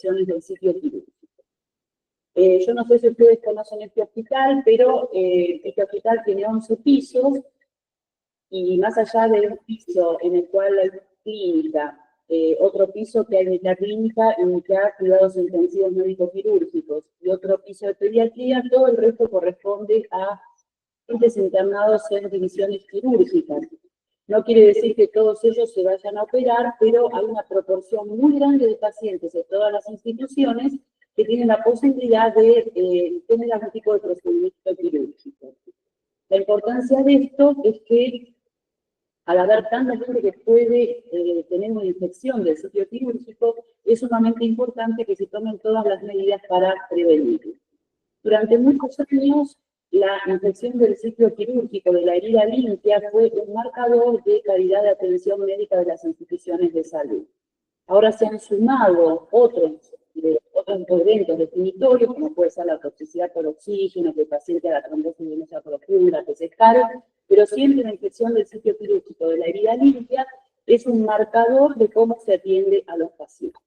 infecciones del sitio quirúrgico. Yo no sé si ustedes conocen este hospital, pero este hospital tiene 11 pisos, y más allá de un piso en el cual hay clínica, otro piso que hay mitad clínica y mitad cuidados intensivos médico-quirúrgicos, y otro piso de pediatría, todo el resto corresponde a pacientes internados en divisiones quirúrgicas. No quiere decir que todos ellos se vayan a operar, pero hay una proporción muy grande de pacientes de todas las instituciones que tienen la posibilidad de tener algún tipo de procedimiento quirúrgico. La importancia de esto es que, al haber tanta gente que puede tener una infección del sitio quirúrgico, es sumamente importante que se tomen todas las medidas para prevenirlo. Durante muchos años, la infección del sitio quirúrgico de la herida limpia fue un marcador de calidad de atención médica de las instituciones de salud. Ahora se han sumado otros eventos definitorios, como puede ser la toxicidad por oxígeno, que el paciente a la trombosis venosa profunda, que se escala, pero siempre la infección del sitio quirúrgico de la herida limpia es un marcador de cómo se atiende a los pacientes.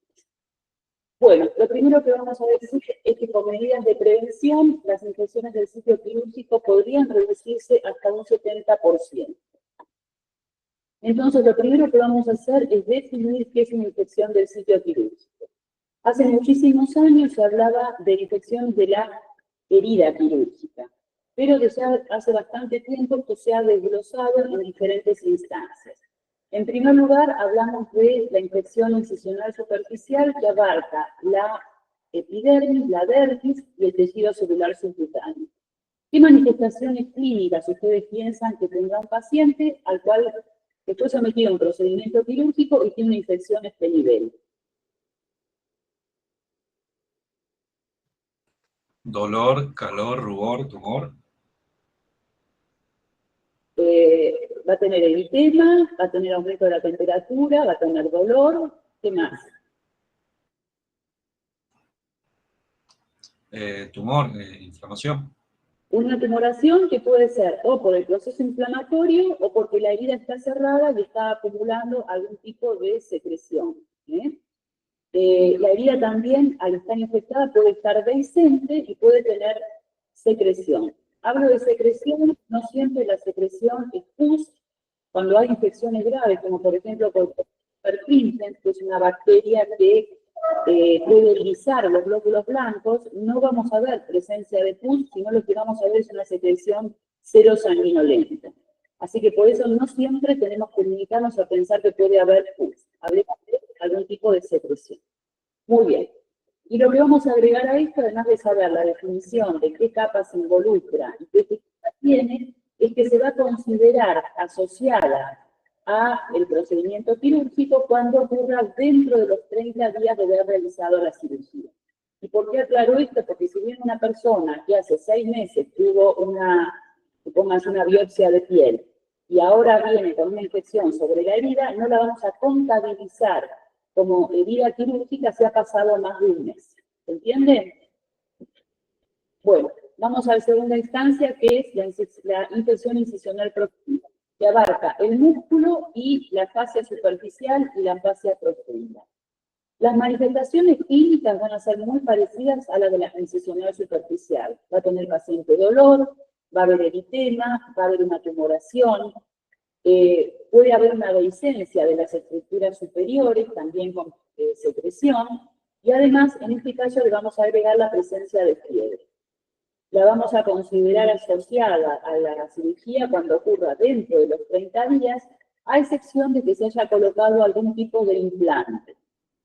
Bueno, lo primero que vamos a decir es que con medidas de prevención, las infecciones del sitio quirúrgico podrían reducirse hasta un 70%. Entonces, lo primero que vamos a hacer es definir qué es una infección del sitio quirúrgico. Hace muchísimos años se hablaba de infección de la herida quirúrgica, pero desde hace bastante tiempo que se ha desglosado en diferentes instancias. En primer lugar, hablamos de la infección incisional superficial, que abarca la epidermis, la dermis y el tejido celular subcutáneo. ¿Qué manifestaciones clínicas ustedes piensan que tendrá un paciente al cual fue sometido a un procedimiento quirúrgico y tiene una infección a este nivel? Dolor, calor, rubor, tumor. Va a tener eritema, va a tener aumento de la temperatura, va a tener dolor. ¿Qué más? Tumor, inflamación. Una tumoración que puede ser o por el proceso inflamatorio o porque la herida está cerrada y está acumulando algún tipo de secreción. La herida también, al estar infectada, puede estar dehiscente y puede tener secreción. Hablo de secreción, no siempre la secreción es pus. Cuando hay infecciones graves, como por ejemplo por Purkinje, que es una bacteria que puede erizar los glóbulos blancos, no vamos a ver presencia de pus, sino lo que vamos a ver es una secreción serosanguinolenta. Así que por eso no siempre tenemos que limitarnos a pensar que puede haber pus. Hablemos de algún tipo de secreción. Muy bien. Y lo que vamos a agregar a esto, además de saber la definición de qué capa se involucra y qué capa tiene, es que se va a considerar asociada al procedimiento quirúrgico cuando ocurra dentro de los 30 días de haber realizado la cirugía. ¿Y por qué aclaro esto? Porque si bien una persona que hace 6 meses tuvo una biopsia de piel y ahora viene con una infección sobre la herida, no la vamos a contabilizar como herida quirúrgica si ha pasado más de un mes. ¿Se entiende? Bueno, vamos a la segunda instancia, que es la infección incisional profunda, que abarca el músculo y la fascia superficial y la fascia profunda. Las manifestaciones clínicas van a ser muy parecidas a las de la incisional superficial. Va a tener el paciente dolor, va a haber eritema, va a haber una tumoración, puede haber una dehiscencia de las estructuras superiores, también con secreción, y además, en este caso, le vamos a agregar la presencia de fiebre. La vamos a considerar asociada a la cirugía cuando ocurra dentro de los 30 días, a excepción de que se haya colocado algún tipo de implante.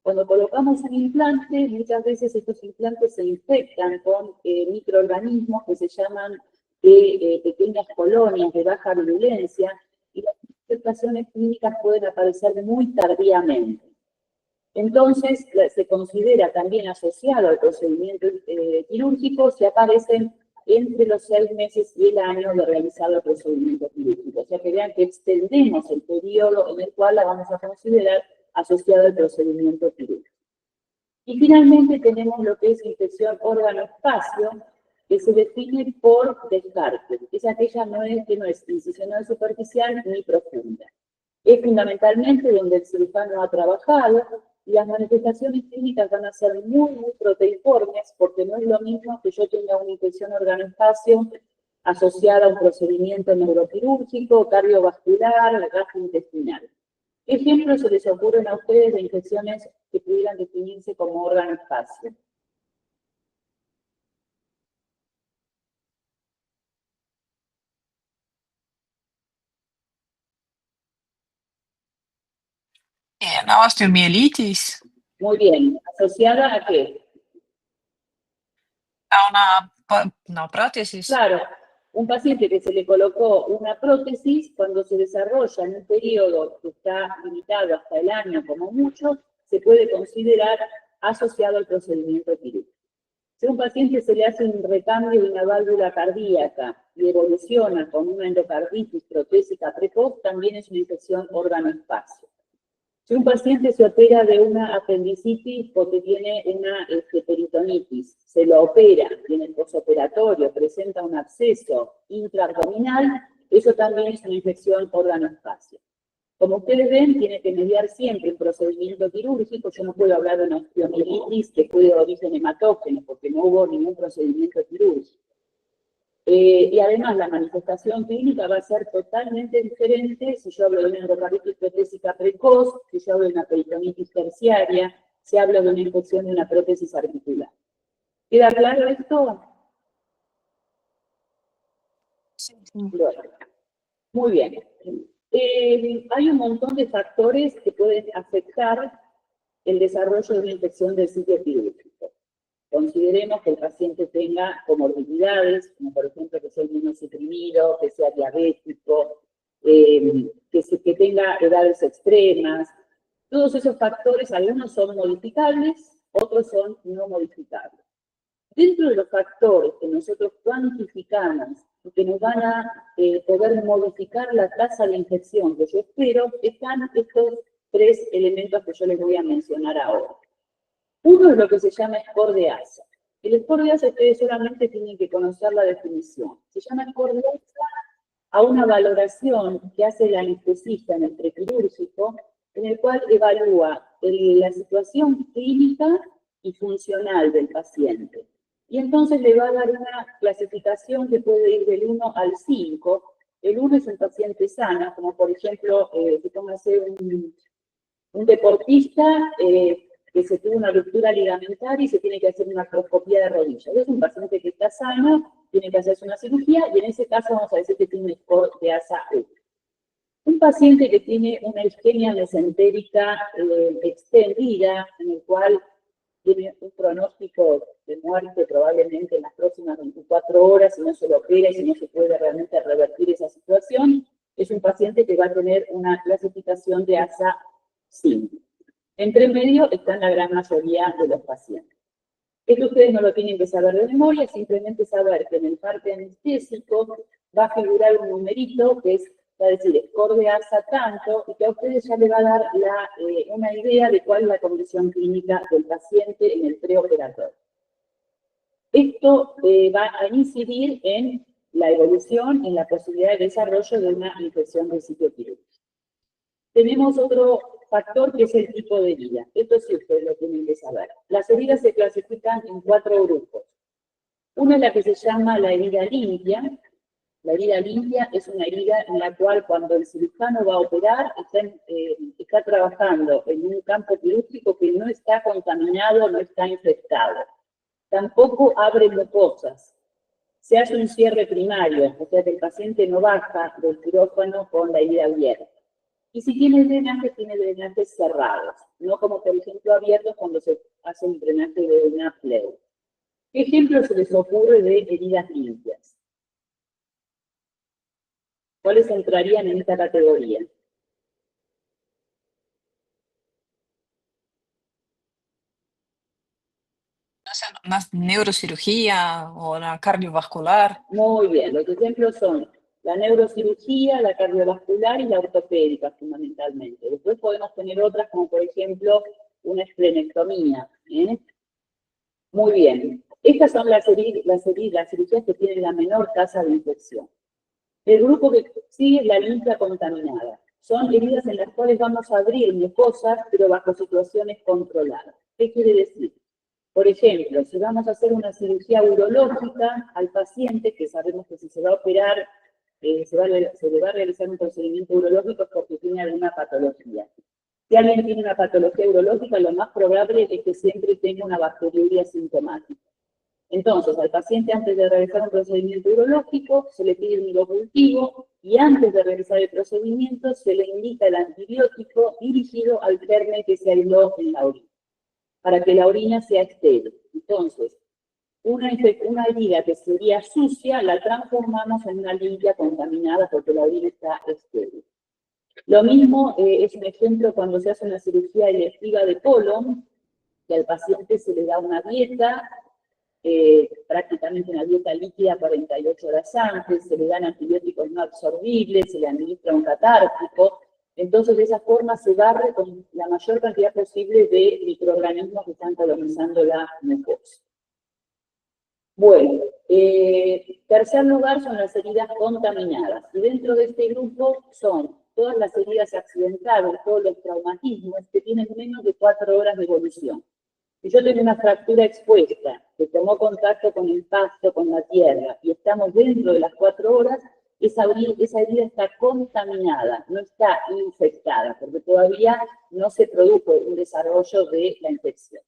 Cuando colocamos un implante, muchas veces estos implantes se infectan con microorganismos que se llaman pequeñas colonias de baja virulencia, y las manifestaciones clínicas pueden aparecer muy tardíamente. Entonces, se considera también asociado al procedimiento quirúrgico si aparecen entre los 6 meses y el año de realizado el procedimiento quirúrgico. O sea, que vean que extendemos el periodo en el cual la vamos a considerar asociada al procedimiento quirúrgico. Y finalmente tenemos lo que es infección órgano-espacio, que se define por descarte. Es aquella que no es incisional superficial ni profunda. Es fundamentalmente donde el cirujano ha trabajado, Y las manifestaciones clínicas van a ser muy, muy proteiformes, porque no es lo mismo que yo tenga una infección orgáno-espacio asociada a un procedimiento neuroquirúrgico, cardiovascular, gastrointestinal. ¿Qué ejemplos se les ocurren a ustedes de infecciones que pudieran definirse como órgano-espacio? La osteomielitis, Muy bien. ¿Asociada a qué? a una prótesis. Claro, un paciente que se le colocó una prótesis, cuando se desarrolla en un periodo que está limitado hasta el año como mucho, se puede considerar asociado al procedimiento quirúrgico. Si a un paciente se le hace un recambio de una válvula cardíaca y evoluciona con una endocarditis protésica precoz, también es una infección órgano-espacio. Si un paciente se opera de una apendicitis porque tiene una peritonitis, se lo opera y en el posoperatorio presenta un absceso intraabdominal, eso también es una infección órgano-espacio. Como ustedes ven, tiene que mediar siempre un procedimiento quirúrgico. Yo no puedo hablar de una osteomielitis que fue de origen hematógeno porque no hubo ningún procedimiento quirúrgico. Y además la manifestación clínica va a ser totalmente diferente si yo hablo de una endocarditis protésica precoz, si yo hablo de una peritonitis terciaria, si hablo de una infección de una prótesis articular. ¿Queda claro esto? Sí. Bueno, muy bien. Hay un montón de factores que pueden afectar el desarrollo de una infección del sitio quirúrgico. Consideremos que el paciente tenga comorbilidades, como por ejemplo que sea inmunosuprimido, que sea diabético, que tenga edades extremas. Todos esos factores, algunos son modificables, otros son no modificables. Dentro de los factores que nosotros cuantificamos y que nos van a poder modificar la tasa de infección que yo espero, están estos tres elementos que yo les voy a mencionar ahora. Uno es lo que se llama score de ASA. El score de ASA ustedes solamente tienen que conocer la definición. Se llama score de ASA a una valoración que hace el anestesista en el prequirúrgico, en el cual evalúa la situación clínica y funcional del paciente. Y entonces le va a dar una clasificación que puede ir del 1 al 5. El 1 es un paciente sano, como por ejemplo, si póngase un deportista que se tuvo una ruptura ligamentaria y se tiene que hacer una artroscopía de rodilla. Es un paciente que está sano, tiene que hacerse una cirugía y en ese caso vamos a decir que tiene un score de ASA 1. Un paciente que tiene una isquemia mesentérica extendida, en el cual tiene un pronóstico de muerte probablemente en las próximas 24 horas, si no se lo opera y si no se puede realmente revertir esa situación, es un paciente que va a tener una clasificación de ASA 5. Entre medio están la gran mayoría de los pacientes. Esto ustedes no lo tienen que saber de memoria, simplemente saber que en el parte anestésico va a figurar un numerito que va a decir score de ASA tanto, y que a ustedes ya le va a dar una idea de cuál es la condición clínica del paciente en el preoperatorio. Esto va a incidir en la evolución, en la posibilidad de desarrollo de una infección del sitio quirúrgico. Tenemos otro factor que es el tipo de herida. Esto sí ustedes lo tienen que saber. Las heridas se clasifican en 4 grupos. Una es la que se llama la herida limpia. La herida limpia es una herida en la cual cuando el cirujano va a operar está trabajando en un campo quirúrgico que no está contaminado, no está infectado. Tampoco abre mucosas. Se hace un cierre primario, o sea que el paciente no baja del quirófano con la herida abierta. Y si tiene drenajes cerrados, no como por ejemplo abiertos cuando se hace un drenaje de una pleura. ¿Qué ejemplo se les ocurre de heridas limpias? ¿Cuáles entrarían en esta categoría? Más neurocirugía o la cardiovascular. Muy bien, los ejemplos son la neurocirugía, la cardiovascular y la ortopédica fundamentalmente. Después podemos tener otras como por ejemplo una esplenectomía. Muy bien, estas son las cirugías que tienen la menor tasa de infección. El grupo que sigue es la limpia contaminada. son heridas en las cuales vamos a abrir mucosas, pero bajo situaciones controladas. ¿Qué quiere decir? Por ejemplo, si vamos a hacer una cirugía urológica al paciente, que sabemos que si se va a operar, se le va a realizar un procedimiento urológico es porque tiene alguna patología. Si alguien tiene una patología urológica, lo más probable es que siempre tenga una bacteriuria sintomática. Entonces, al paciente antes de realizar un procedimiento urológico, se le pide un hilocultivo y antes de realizar el procedimiento se le indica el antibiótico dirigido al germen que se aisló en la orina, para que la orina sea estéril. Entonces, una herida que sería sucia la transformamos en una limpia contaminada porque la orina está estéril. Lo mismo es un ejemplo cuando se hace una cirugía electiva de colon, que al paciente se le da una dieta, prácticamente una dieta líquida 48 horas antes, se le dan antibióticos no absorbibles, se le administra un catártico. Entonces, de esa forma se barre con la mayor cantidad posible de microorganismos que están colonizando la mucosa. Bueno, tercer lugar son las heridas contaminadas. Y dentro de este grupo son todas las heridas accidentales, todos los traumatismos que tienen menos de 4 horas de evolución. Si yo tengo una fractura expuesta, que tomó contacto con el pasto, con la tierra, y estamos dentro de las 4 horas, esa herida está contaminada, no está infectada, porque todavía no se produjo un desarrollo de la infección.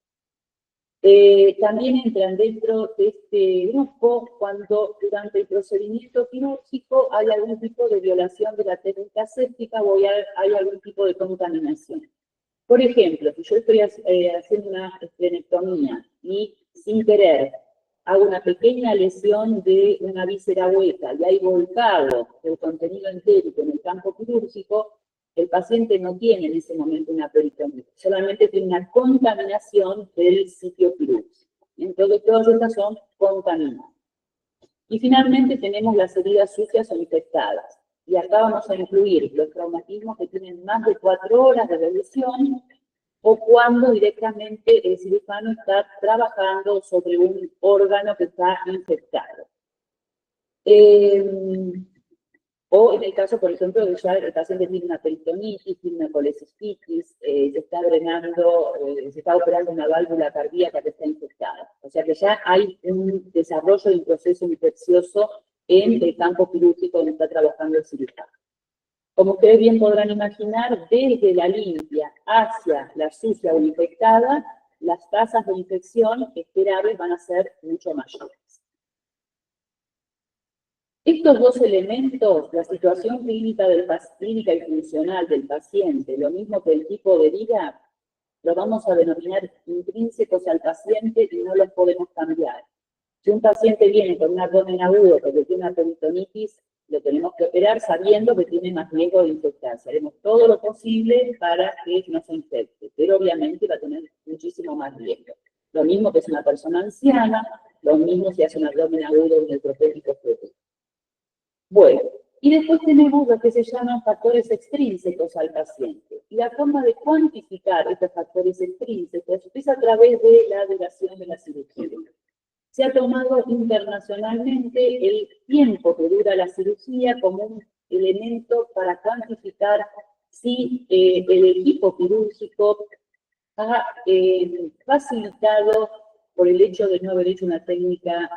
También entran dentro de este grupo cuando durante el procedimiento quirúrgico hay algún tipo de violación de la técnica aséptica o hay algún tipo de contaminación. Por ejemplo, si yo estoy haciendo una esplenectomía y sin querer hago una pequeña lesión de una víscera hueca y hay volcado el contenido entérico en el campo quirúrgico, el paciente no tiene en ese momento una peritonía, solamente tiene una contaminación del sitio quirúrgico. Entonces, todas estas son contaminadas. Y finalmente tenemos las heridas sucias o infectadas. Y acá vamos a incluir los traumatismos que tienen más de 4 horas de evolución o cuando directamente el cirujano está trabajando sobre un órgano que está infectado. O en el caso, por ejemplo, de ya el paciente tiene una peritonitis, tiene una colecistitis, se está drenando, se está operando una válvula cardíaca que está infectada. O sea que ya hay un desarrollo de un proceso infeccioso en el campo quirúrgico donde está trabajando el cirujano. Como ustedes bien podrán imaginar, desde la limpia hacia la sucia o infectada, las tasas de infección esperables van a ser mucho mayores. Estos dos elementos, la situación clínica y funcional del paciente, lo mismo que el tipo de herida, lo vamos a denominar intrínsecos al paciente y no los podemos cambiar. Si un paciente viene con un abdomen agudo porque tiene una peritonitis, lo tenemos que operar sabiendo que tiene más riesgo de infectarse. Haremos todo lo posible para que no se infecte, pero obviamente va a tener muchísimo más riesgo. Lo mismo que es una persona anciana, lo mismo si hace un abdomen agudo neutropénico febril. Bueno, y después tenemos lo que se llaman factores extrínsecos al paciente. Y la forma de cuantificar estos factores extrínsecos es a través de la duración de la cirugía. Se ha tomado internacionalmente el tiempo que dura la cirugía como un elemento para cuantificar si el equipo quirúrgico ha facilitado, por el hecho de no haber hecho una técnica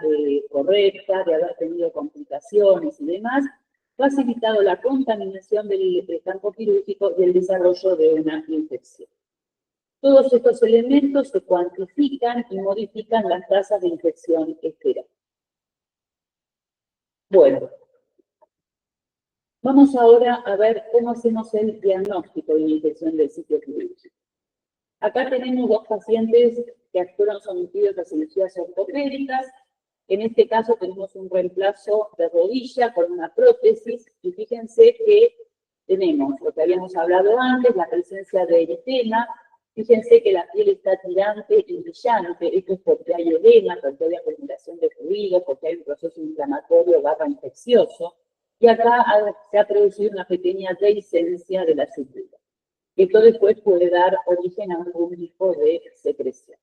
correcta, de haber tenido complicaciones y demás, facilitado la contaminación del campo quirúrgico y el desarrollo de una infección. Todos estos elementos se cuantifican y modifican las tasas de infección esperadas. Bueno, vamos ahora a ver cómo hacemos el diagnóstico de una infección del sitio quirúrgico. Acá tenemos 2 pacientes que fueron sometidos a cirugías ortopédicas. En este caso tenemos un reemplazo de rodilla con una prótesis. Y fíjense que tenemos lo que habíamos hablado antes, la presencia de eritema. Fíjense que la piel está tirante y brillante. Esto es porque hay edema, porque hay acumulación de fluidos, porque hay un proceso inflamatorio infeccioso. Y acá se ha producido una pequeña dehiscencia de la sutura. Esto después puede dar origen a algún tipo de secreción.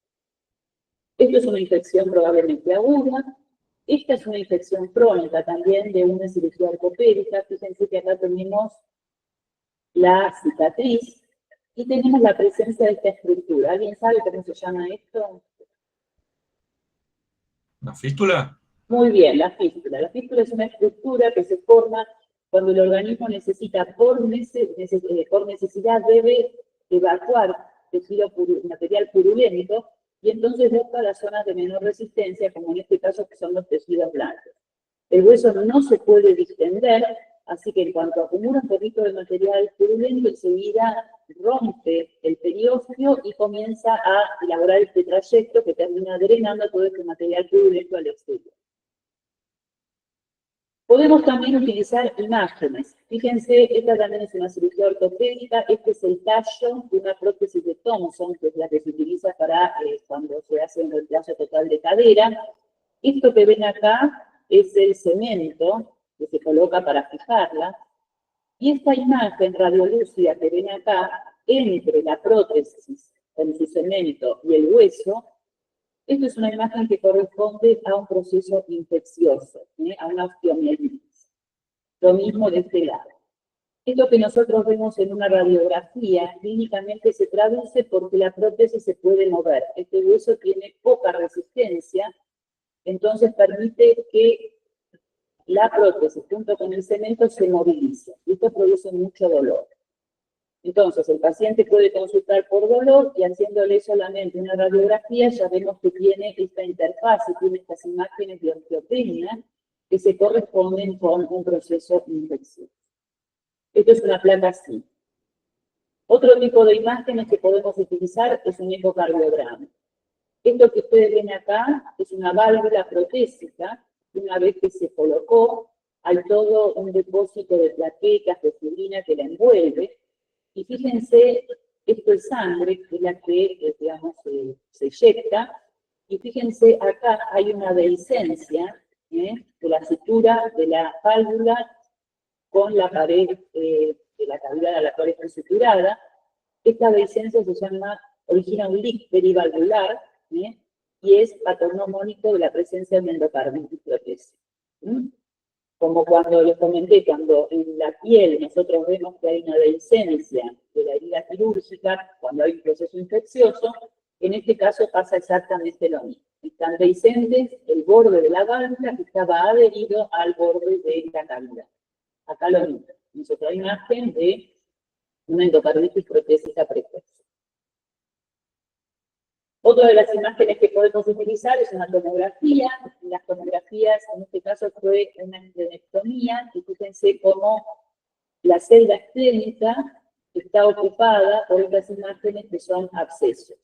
Esto es una infección probablemente aguda. Esta es una infección crónica también de una cirugía ortopédica. Fíjense que acá tenemos la cicatriz y tenemos la presencia de esta estructura. ¿Alguien sabe cómo se llama esto? ¿Una fístula? Muy bien, la fístula. La fístula es una estructura que se forma cuando el organismo necesita, por necesidad, debe evacuar material purulento y entonces busca las zonas de menor resistencia, como en este caso que son los tejidos blandos. El hueso no se puede distender, así que en cuanto acumula un poquito de material purulento, enseguida rompe el periósteo y comienza a elaborar este trayecto que termina drenando todo este material purulento al exterior. Podemos también utilizar imágenes. Fíjense, esta también es una cirugía ortopédica. Este es el tallo de una prótesis de Thompson, que es la que se utiliza para cuando se hace un reemplazo total de cadera. Esto que ven acá es el cemento que se coloca para fijarla. Y esta imagen radiolúcida que ven acá, entre la prótesis con su cemento y el hueso, esta es una imagen que corresponde a un proceso infeccioso, a una osteomielitis. Lo mismo de este lado. Esto que nosotros vemos en una radiografía, clínicamente se traduce porque la prótesis se puede mover. Este hueso tiene poca resistencia, entonces permite que la prótesis junto con el cemento se movilice. Esto produce mucho dolor. Entonces, el paciente puede consultar por dolor y haciéndole solamente una radiografía ya vemos que tiene esta interfaz, tiene estas imágenes de osteopenia que se corresponden con un proceso infeccioso. Esto es una placa así. Otro tipo de imágenes que podemos utilizar es un ecocardiograma. Esto que ustedes ven acá es una válvula protésica. Una vez que se colocó, hay todo un depósito de plaquetas, de fibrina que la envuelve. Y fíjense, esto es sangre, que es la que, digamos, se eyecta. Y fíjense, acá hay una dehiscencia de la sutura de la válvula con la pared de la cavidad a la cual está suturada. Esta dehiscencia origina un leak perivalvular, y es patognomónico de la presencia de endocarditis protésica. Como cuando les comenté, cuando en la piel nosotros vemos que hay una dehiscencia de la herida quirúrgica, cuando hay un proceso infeccioso, en este caso pasa exactamente lo mismo. Están dehiscentes el borde de la válvula que estaba adherido al borde de la cavidad. Acá lo mismo. Es otra imagen de una endocarditis protésica precoz. Otra de las imágenes que podemos utilizar es una tomografía. Las tomografías, en este caso, fue una endolectomía, y fíjense cómo la celda esclénica está ocupada por estas imágenes que son abscesos.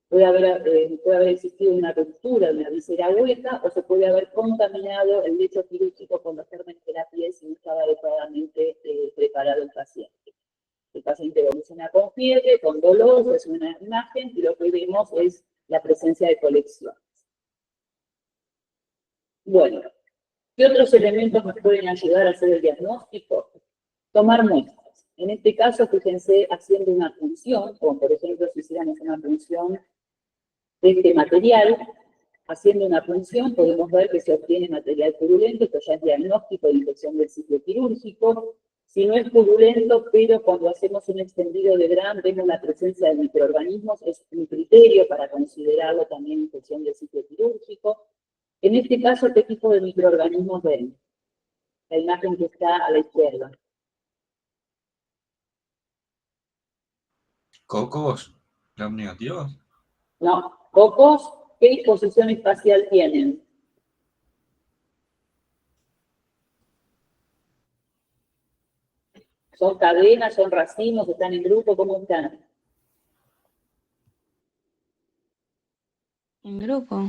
Puede haber existido una ruptura de una visera hueca o se puede haber contaminado el lecho quirúrgico con los gérmenes de la piel si no estaba adecuadamente preparado el paciente. El paciente evoluciona con fiebre, con dolor, es una imagen, y lo que vemos es la presencia de colecciones. Bueno, ¿qué otros elementos nos pueden ayudar a hacer el diagnóstico? Tomar muestras. En este caso, fíjense, haciendo una punción, como por ejemplo si hiciéramos una punción de este material, haciendo una punción podemos ver que se obtiene material purulento, esto ya es diagnóstico de infección del sitio quirúrgico. Si no es purulento, pero cuando hacemos un extendido de Gram vemos la presencia de microorganismos, es un criterio para considerarlo también infección del sitio quirúrgico. En este caso, ¿qué tipo de microorganismos ven? La imagen que está a la izquierda. ¿Cocos? ¿Gram negativos? No, cocos, ¿qué disposición espacial tienen? ¿Son cadenas, son racimos, están en grupo? ¿Cómo están? En grupo.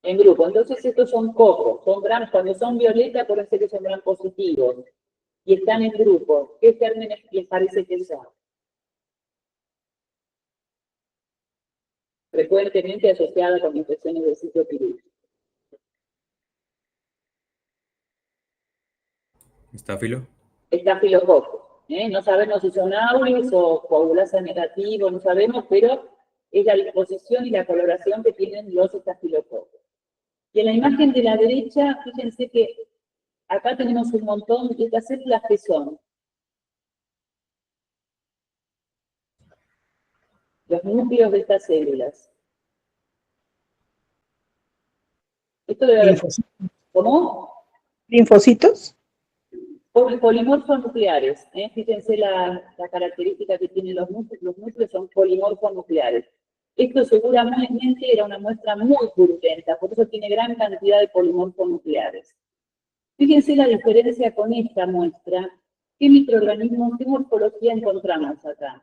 En grupo. Entonces estos son cocos, son gram, cuando son violeta, por eso que son gram positivos. Y están en grupo. ¿Qué gérmenes les parece que son? Frecuentemente asociada con infecciones del sitio quirúrgico. ¿Estáfilo? Estafilococos. No sabemos si son aureus o coagulasa negativo, no sabemos, pero es la disposición y la coloración que tienen los estafilococos. Y en la imagen de la derecha, fíjense que acá tenemos un montón de estas células que son los núcleos de estas células. Esto debe haber... ¿Cómo? ¿Linfocitos? Polimorfonucleares. Fíjense la característica que tienen los núcleos son polimorfonucleares. Esto seguramente era una muestra muy purulenta, por eso tiene gran cantidad de polimorfonucleares. Fíjense la diferencia con esta muestra. ¿Qué microorganismos, qué morfología encontramos acá?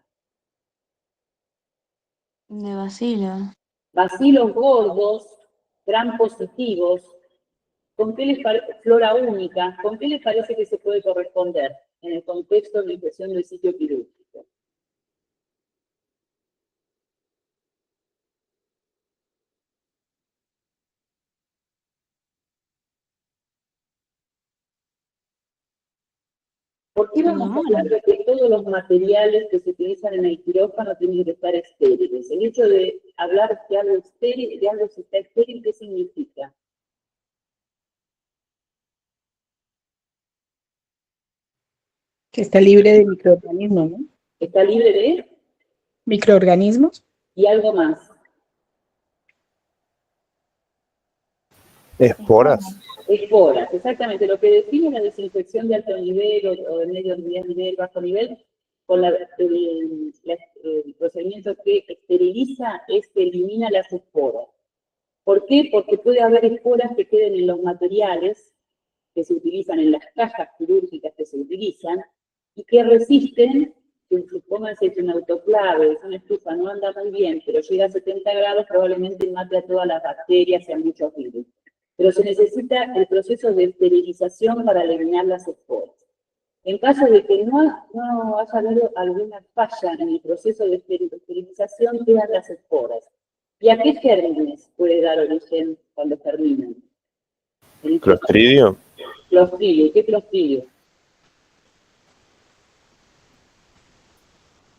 De bacilo. Bacilos gordos, gram positivos. ¿Con qué les parece? Flora única. ¿Con qué les parece que se puede corresponder en el contexto de la infección del sitio quirúrgico? ¿Por qué vamos a hablar de que todos los materiales que se utilizan en el quirófano tienen que estar estériles? El hecho de hablar de algo estéril, de algo que está estéril, ¿qué significa? Que está libre de microorganismos, ¿no? ¿Está libre de? Microorganismos. Y algo más. Esporas. Esporas, exactamente. Lo que define la desinfección de alto nivel o de medio nivel, bajo nivel, con el procedimiento que esteriliza es que elimina las esporas. ¿Por qué? Porque puede haber esporas que queden en los materiales que se utilizan, en las cajas quirúrgicas que se utilizan, y que resisten, que supónganse que un autoclave, una estufa no anda muy bien, pero llega a 70 grados, probablemente mate a todas las bacterias y a muchos virus. Pero se necesita el proceso de esterilización para eliminar las esporas. En caso de que no haya habido alguna falla en el proceso de esterilización, quedan las esporas. ¿Y a qué gérmenes puede dar origen cuando germinan? Clostridio. Clostridio. ¿Qué clostridio?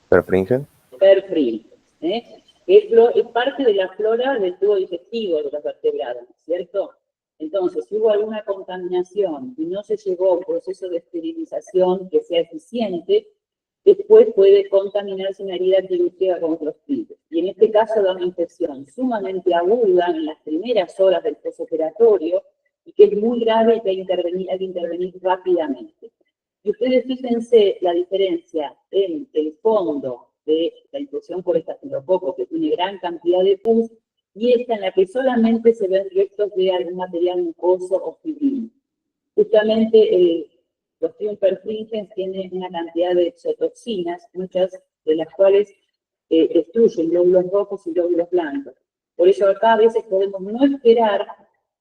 Perfringen. Perfringens. Es parte de la flora del tubo digestivo de los vertebrados, ¿cierto? Entonces, si hubo alguna contaminación y no se llegó a un proceso de esterilización que sea eficiente, después puede contaminarse una herida quirúrgica con clostridios. Y en este caso da una infección sumamente aguda en las primeras horas del posoperatorio y que es muy grave y que hay que intervenir rápidamente. Y ustedes fíjense la diferencia en el fondo de la infección por estafilococo, que tiene gran cantidad de pus, y esta en la que solamente se ven restos de algún material mucoso o fibrino. Justamente el Clostridium perfringens tiene una cantidad de exotoxinas, muchas de las cuales destruyen glóbulos rojos y glóbulos blancos. Por eso acá a veces podemos no esperar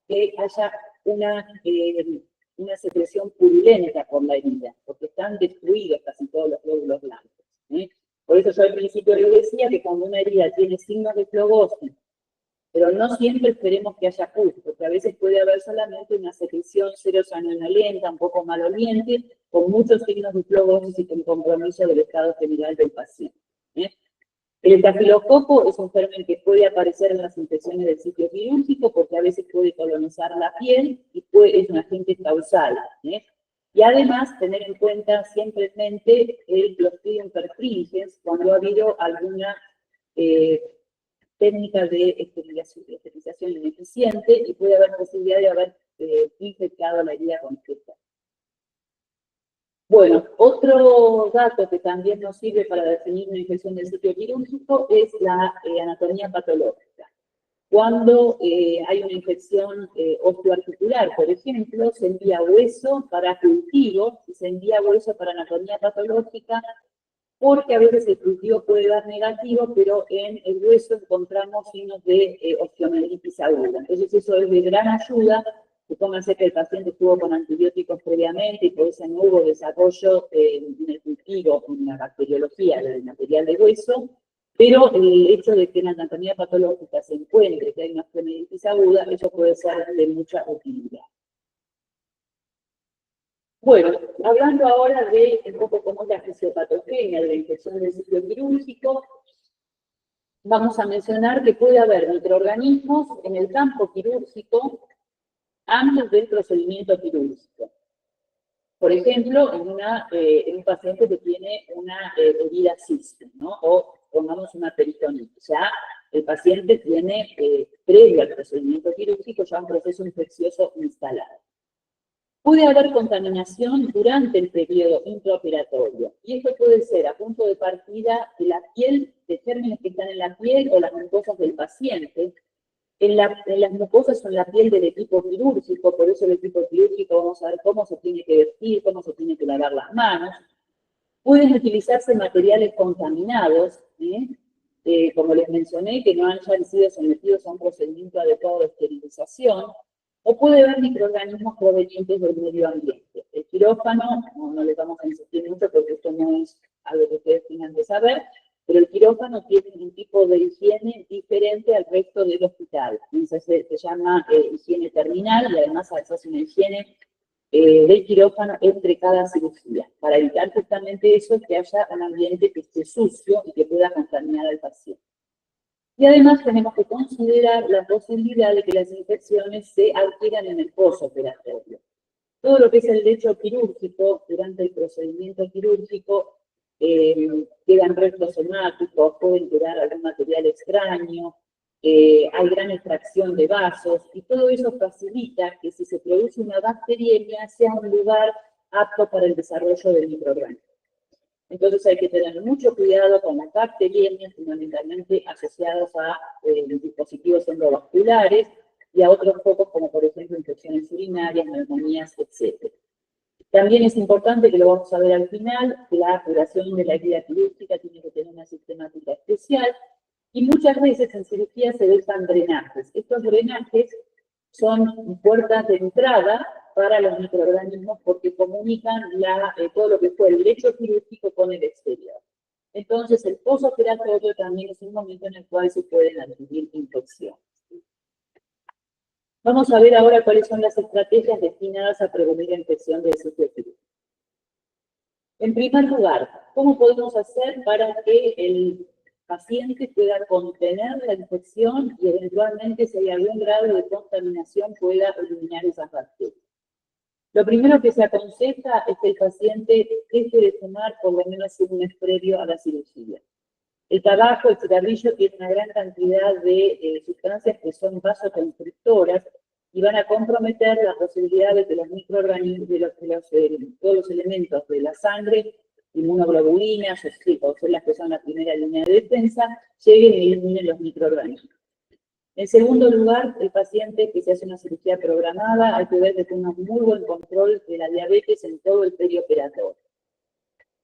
que haya una secreción purulenta por la herida, porque están destruidos casi todos los glóbulos blancos. Por eso yo al principio les decía que cuando una herida tiene signos de flogosis, pero no siempre esperemos que haya pus, porque a veces puede haber solamente una secreción serosanoena lenta, un poco maloliente, con muchos signos de flogosis y con compromiso del estado general del paciente. El estafilococo es un germen que puede aparecer en las infecciones del sitio quirúrgico porque a veces puede colonizar la piel y es un agente causal. Y además, tener en cuenta siempre en mente el Clostridium perfringens cuando ha habido alguna técnica de esterilización ineficiente y puede haber posibilidad de haber infectado la herida con esta. Bueno, otro dato que también nos sirve para definir una infección del sitio quirúrgico es la anatomía patológica. Cuando hay una infección osteoarticular, por ejemplo, se envía hueso para cultivo y se envía hueso para anatomía patológica, porque a veces el cultivo puede dar negativo, pero en el hueso encontramos signos de osteomielitis aguda. Entonces eso es de gran ayuda. Supónganse que el paciente estuvo con antibióticos previamente y por eso no hubo desarrollo en el cultivo, en la bacteriología del material de hueso, pero el hecho de que en la anatomía patológica se encuentre que hay una osteomielitis aguda, eso puede ser de mucha utilidad. Bueno, hablando ahora de un poco cómo es la fisiopatogenia de la infección del sitio quirúrgico, vamos a mencionar que puede haber microorganismos en el campo quirúrgico antes del procedimiento quirúrgico. Por ejemplo, en un paciente que tiene una herida cista, ¿no? O pongamos una peritonitis. Ya el paciente tiene, previo al procedimiento quirúrgico, ya un proceso infeccioso instalado. Puede haber contaminación durante el periodo intraoperatorio, y esto puede ser a punto de partida de la piel, de gérmenes que están en la piel o las mucosas del paciente. En las mucosas o en la piel del equipo quirúrgico, por eso el equipo quirúrgico vamos a ver cómo se tiene que vestir, cómo se tiene que lavar las manos. Pueden utilizarse materiales contaminados, como les mencioné, que no hayan sido sometidos a un procedimiento adecuado de esterilización, o puede haber microorganismos provenientes del medio ambiente. El quirófano, no les vamos a insistir mucho porque esto no es algo que ustedes tengan que saber, pero el quirófano tiene un tipo de higiene diferente al resto del hospital. Entonces se llama higiene terminal, y además se hace una higiene del quirófano entre cada cirugía, para evitar justamente eso, que haya un ambiente que esté sucio y que pueda contaminar al paciente. Y además tenemos que considerar la posibilidad de que las infecciones se adquieran en el postoperatorio. Todo lo que es el lecho quirúrgico, durante el procedimiento quirúrgico, quedan restos hemáticos, pueden quedar algún material extraño, hay gran extracción de vasos, y todo eso facilita que si se produce una bacteriemia sea un lugar apto para el desarrollo del microorganismo. Entonces hay que tener mucho cuidado con las bacteriemias, fundamentalmente asociadas a dispositivos endovasculares y a otros focos como por ejemplo infecciones urinarias, neumonías, etc. También es importante, que lo vamos a ver al final, que la curación de la herida quirúrgica tiene que tener una sistemática especial, y muchas veces en cirugía se dejan drenajes. Estos drenajes son puertas de entrada para los microorganismos porque comunican todo lo que fue el lecho quirúrgico con el exterior. Entonces, el postoperatorio también es un momento en el cual se pueden adquirir infecciones. Vamos a ver ahora cuáles son las estrategias destinadas a prevenir la infección del sitio quirúrgico. En primer lugar, ¿cómo podemos hacer para que el paciente pueda contener la infección y eventualmente, si hay algún grado de contaminación, pueda eliminar esas bacterias? Lo primero que se aconseja es que el paciente deje de fumar por lo menos un mes previo a la cirugía. El tabaco, el cigarrillo, tiene una gran cantidad de sustancias que son vasoconstrictoras y van a comprometer la posibilidad de que los microorganismos, todos los elementos de la sangre, inmunoglobulinas o células que son la primera línea de defensa, lleguen y eliminen los microorganismos. En segundo lugar, el paciente que se hace una cirugía programada, hay que ver que tenga un muy buen control de la diabetes en todo el perioperatorio.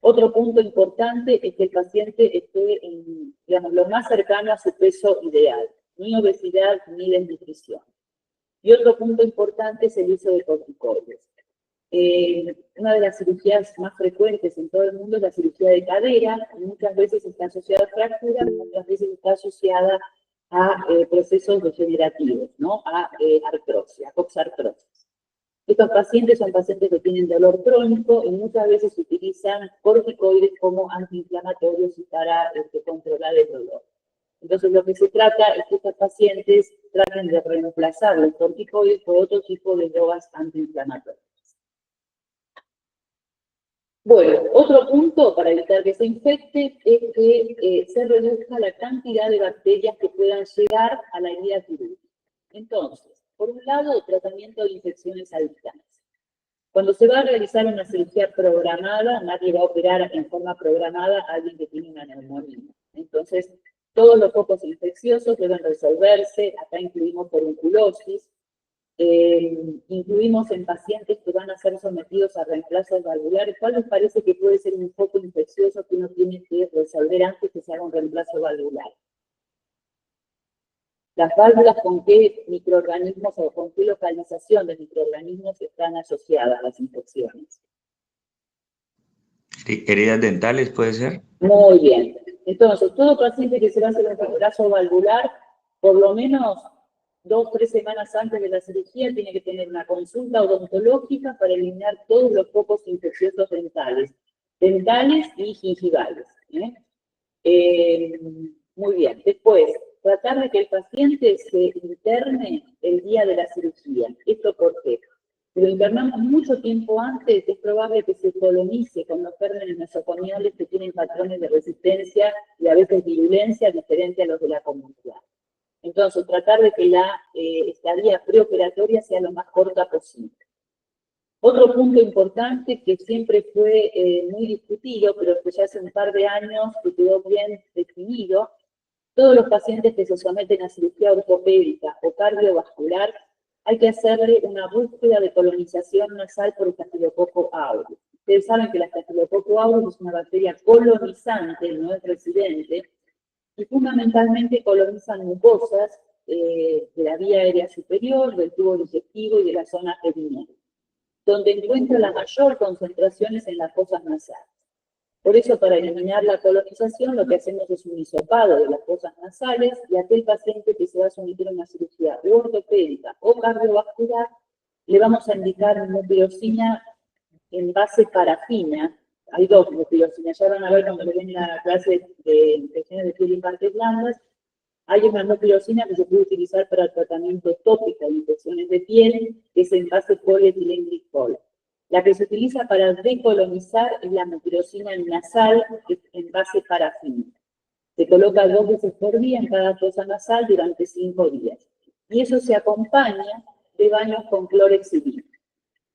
Otro punto importante es que el paciente esté, digamos, lo más cercano a su peso ideal, ni obesidad ni desnutrición. Y otro punto importante es el uso de corticoides. Una de las cirugías más frecuentes en todo el mundo es la cirugía de cadera, y muchas veces está asociada a fracturas, muchas veces está asociada a procesos degenerativos, ¿no? A artrosis, a coxartrosis. Estos pacientes son pacientes que tienen dolor crónico y muchas veces utilizan corticoides como antiinflamatorios y para controlar el dolor. Entonces lo que se trata es que estos pacientes traten de reemplazar los corticoides por otro tipo de drogas antiinflamatorias. Bueno, otro punto para evitar que se infecte es que se reduzca la cantidad de bacterias que puedan llegar a la herida quirúrgica. Entonces, por un lado, tratamiento de infecciones a distancia. Cuando se va a realizar una cirugía programada, nadie va a operar en forma programada a alguien que tiene una neumonía. Entonces, todos los focos infecciosos deben resolverse. Acá incluimos forunculosis. Incluimos en pacientes que van a ser sometidos a reemplazos valvulares. ¿Cuál les parece que puede ser un foco infeccioso que uno tiene que resolver antes que se haga un reemplazo valvular? Las válvulas, ¿con qué microorganismos o con qué localización de microorganismos están asociadas a las infecciones? ¿Heridas dentales puede ser? Muy bien. Entonces, todo paciente que se va a hacer un reemplazo valvular, por lo menos 2 o 3 semanas antes de la cirugía, tiene que tener una consulta odontológica para eliminar todos los focos infecciosos dentales y gingivales. Muy bien. Después, tratar de que el paciente se interne el día de la cirugía. ¿Esto por qué? Si lo internamos mucho tiempo antes, es probable que se colonice con los gérmenes nosocomiales que tienen patrones de resistencia y a veces virulencia diferente a los de la comunidad. Entonces, tratar de que la estadía preoperatoria sea lo más corta posible. Otro punto importante que siempre fue muy discutido, pero que ya hace un par de años que quedó bien definido, todos los pacientes que se someten a cirugía ortopédica o cardiovascular, hay que hacerle una búsqueda de colonización nasal por Staphylococcus aureus. Ustedes saben que la Staphylococcus aureus es una bacteria colonizante, no es residente, y fundamentalmente colonizan mucosas de la vía aérea superior, del tubo digestivo y de la zona perineal, donde encuentra la mayor concentración es en las fosas nasales. Por eso, para eliminar la colonización, lo que hacemos es un hisopado de las fosas nasales y a aquel paciente que se va a someter a una cirugía ortopédica o cardiovascular, le vamos a indicar mupirocina en base parafina. Hay dos mupirocinas, ya van a ver cuando ven la clase de infecciones de piel y partes blandas. Hay una mupirocina que se puede utilizar para el tratamiento tópico de infecciones de piel, que es en base polietilenglicol. La que se utiliza para decolonizar es la mupirocina nasal, que es en base parafina. Se coloca 2 veces por día en cada fosa nasal durante 5 días. Y eso se acompaña de baños con clorexidina.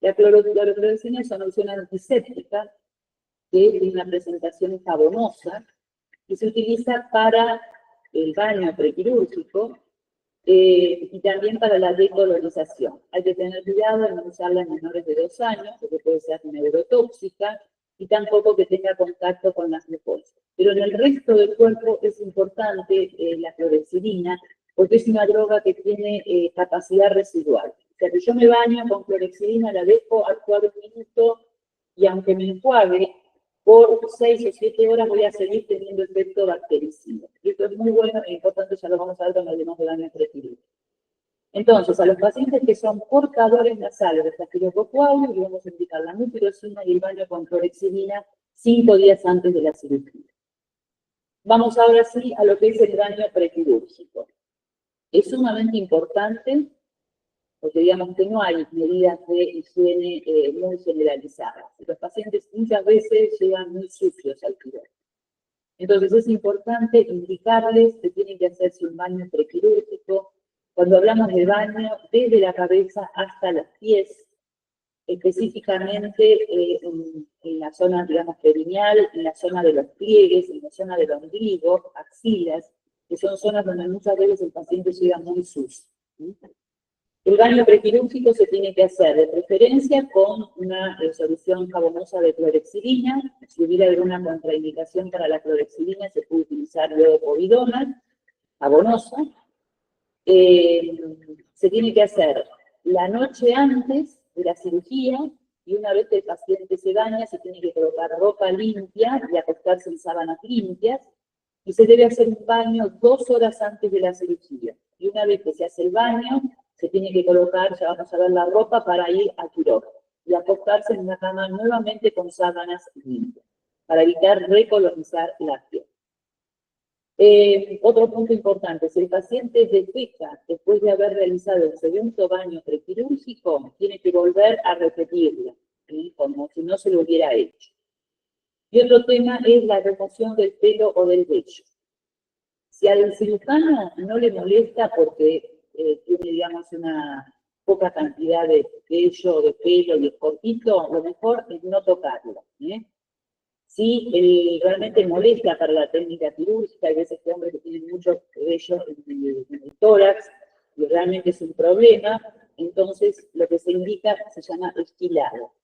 La clorexidina es una opción antiséptica que tiene una presentación jabonosa y se utiliza para el baño prequirúrgico y también para la decolonización. Hay que tener cuidado de no usarla en menores de 2 años, porque puede ser neurotóxica, y tampoco que tenga contacto con las mucosas. Pero en el resto del cuerpo es importante la clorexidina, porque es una droga que tiene capacidad residual. O sea, que yo me baño con clorexidina, la dejo actuar 1 minuto, y aunque me enjuague, por 6 o 7 horas voy a seguir teniendo efecto bactericida. Y esto es muy bueno e importante, ya lo vamos a ver cuando hablemos de daño prequirúrgico. Entonces, a los pacientes que son portadores nasales de Staphylococcus aureus, le vamos a indicar la mupirocina y el baño con clorexidina 5 días antes de la cirugía. Vamos ahora sí a lo que es el daño prequirúrgico. Es sumamente importante, porque digamos que no hay medidas de higiene muy generalizadas. Los pacientes muchas veces llegan muy sucios al quirófano. Entonces es importante indicarles que tienen que hacerse un baño prequirúrgico. Cuando hablamos de baño, desde la cabeza hasta los pies, específicamente en la zona, digamos, perineal, en la zona de los pliegues, en la zona del ombligo, axilas, que son zonas donde muchas veces el paciente llega muy sucio. El baño prequirúrgico se tiene que hacer de preferencia con una solución jabonosa de clorexidina. Si hubiera alguna contraindicación para la clorexidina, se puede utilizar luego povidona, jabonosa. Se tiene que hacer la noche antes de la cirugía y una vez que el paciente se baña, se tiene que colocar ropa limpia y acostarse en sábanas limpias. Y se debe hacer un baño 2 horas antes de la cirugía. Y una vez que se hace el baño, se tiene que colocar, ya vamos a ver la ropa, para ir a quirófano y acostarse en una cama nuevamente con sábanas limpias, para evitar recolonizar la piel. Otro punto importante, si el paciente defeca después de haber realizado el segundo baño prequirúrgico, tiene que volver a repetirlo, ¿sí? Como si no se lo hubiera hecho. Y otro tema es la remoción del pelo o del vello. Si al cirujano no le molesta porque tiene, digamos, una poca cantidad de vello o de pelo y es cortito, lo mejor es no tocarlo. Si realmente molesta para la técnica quirúrgica, hay veces que hombres que tienen mucho vello en el tórax, y realmente es un problema, entonces lo que se indica se llama esquilado.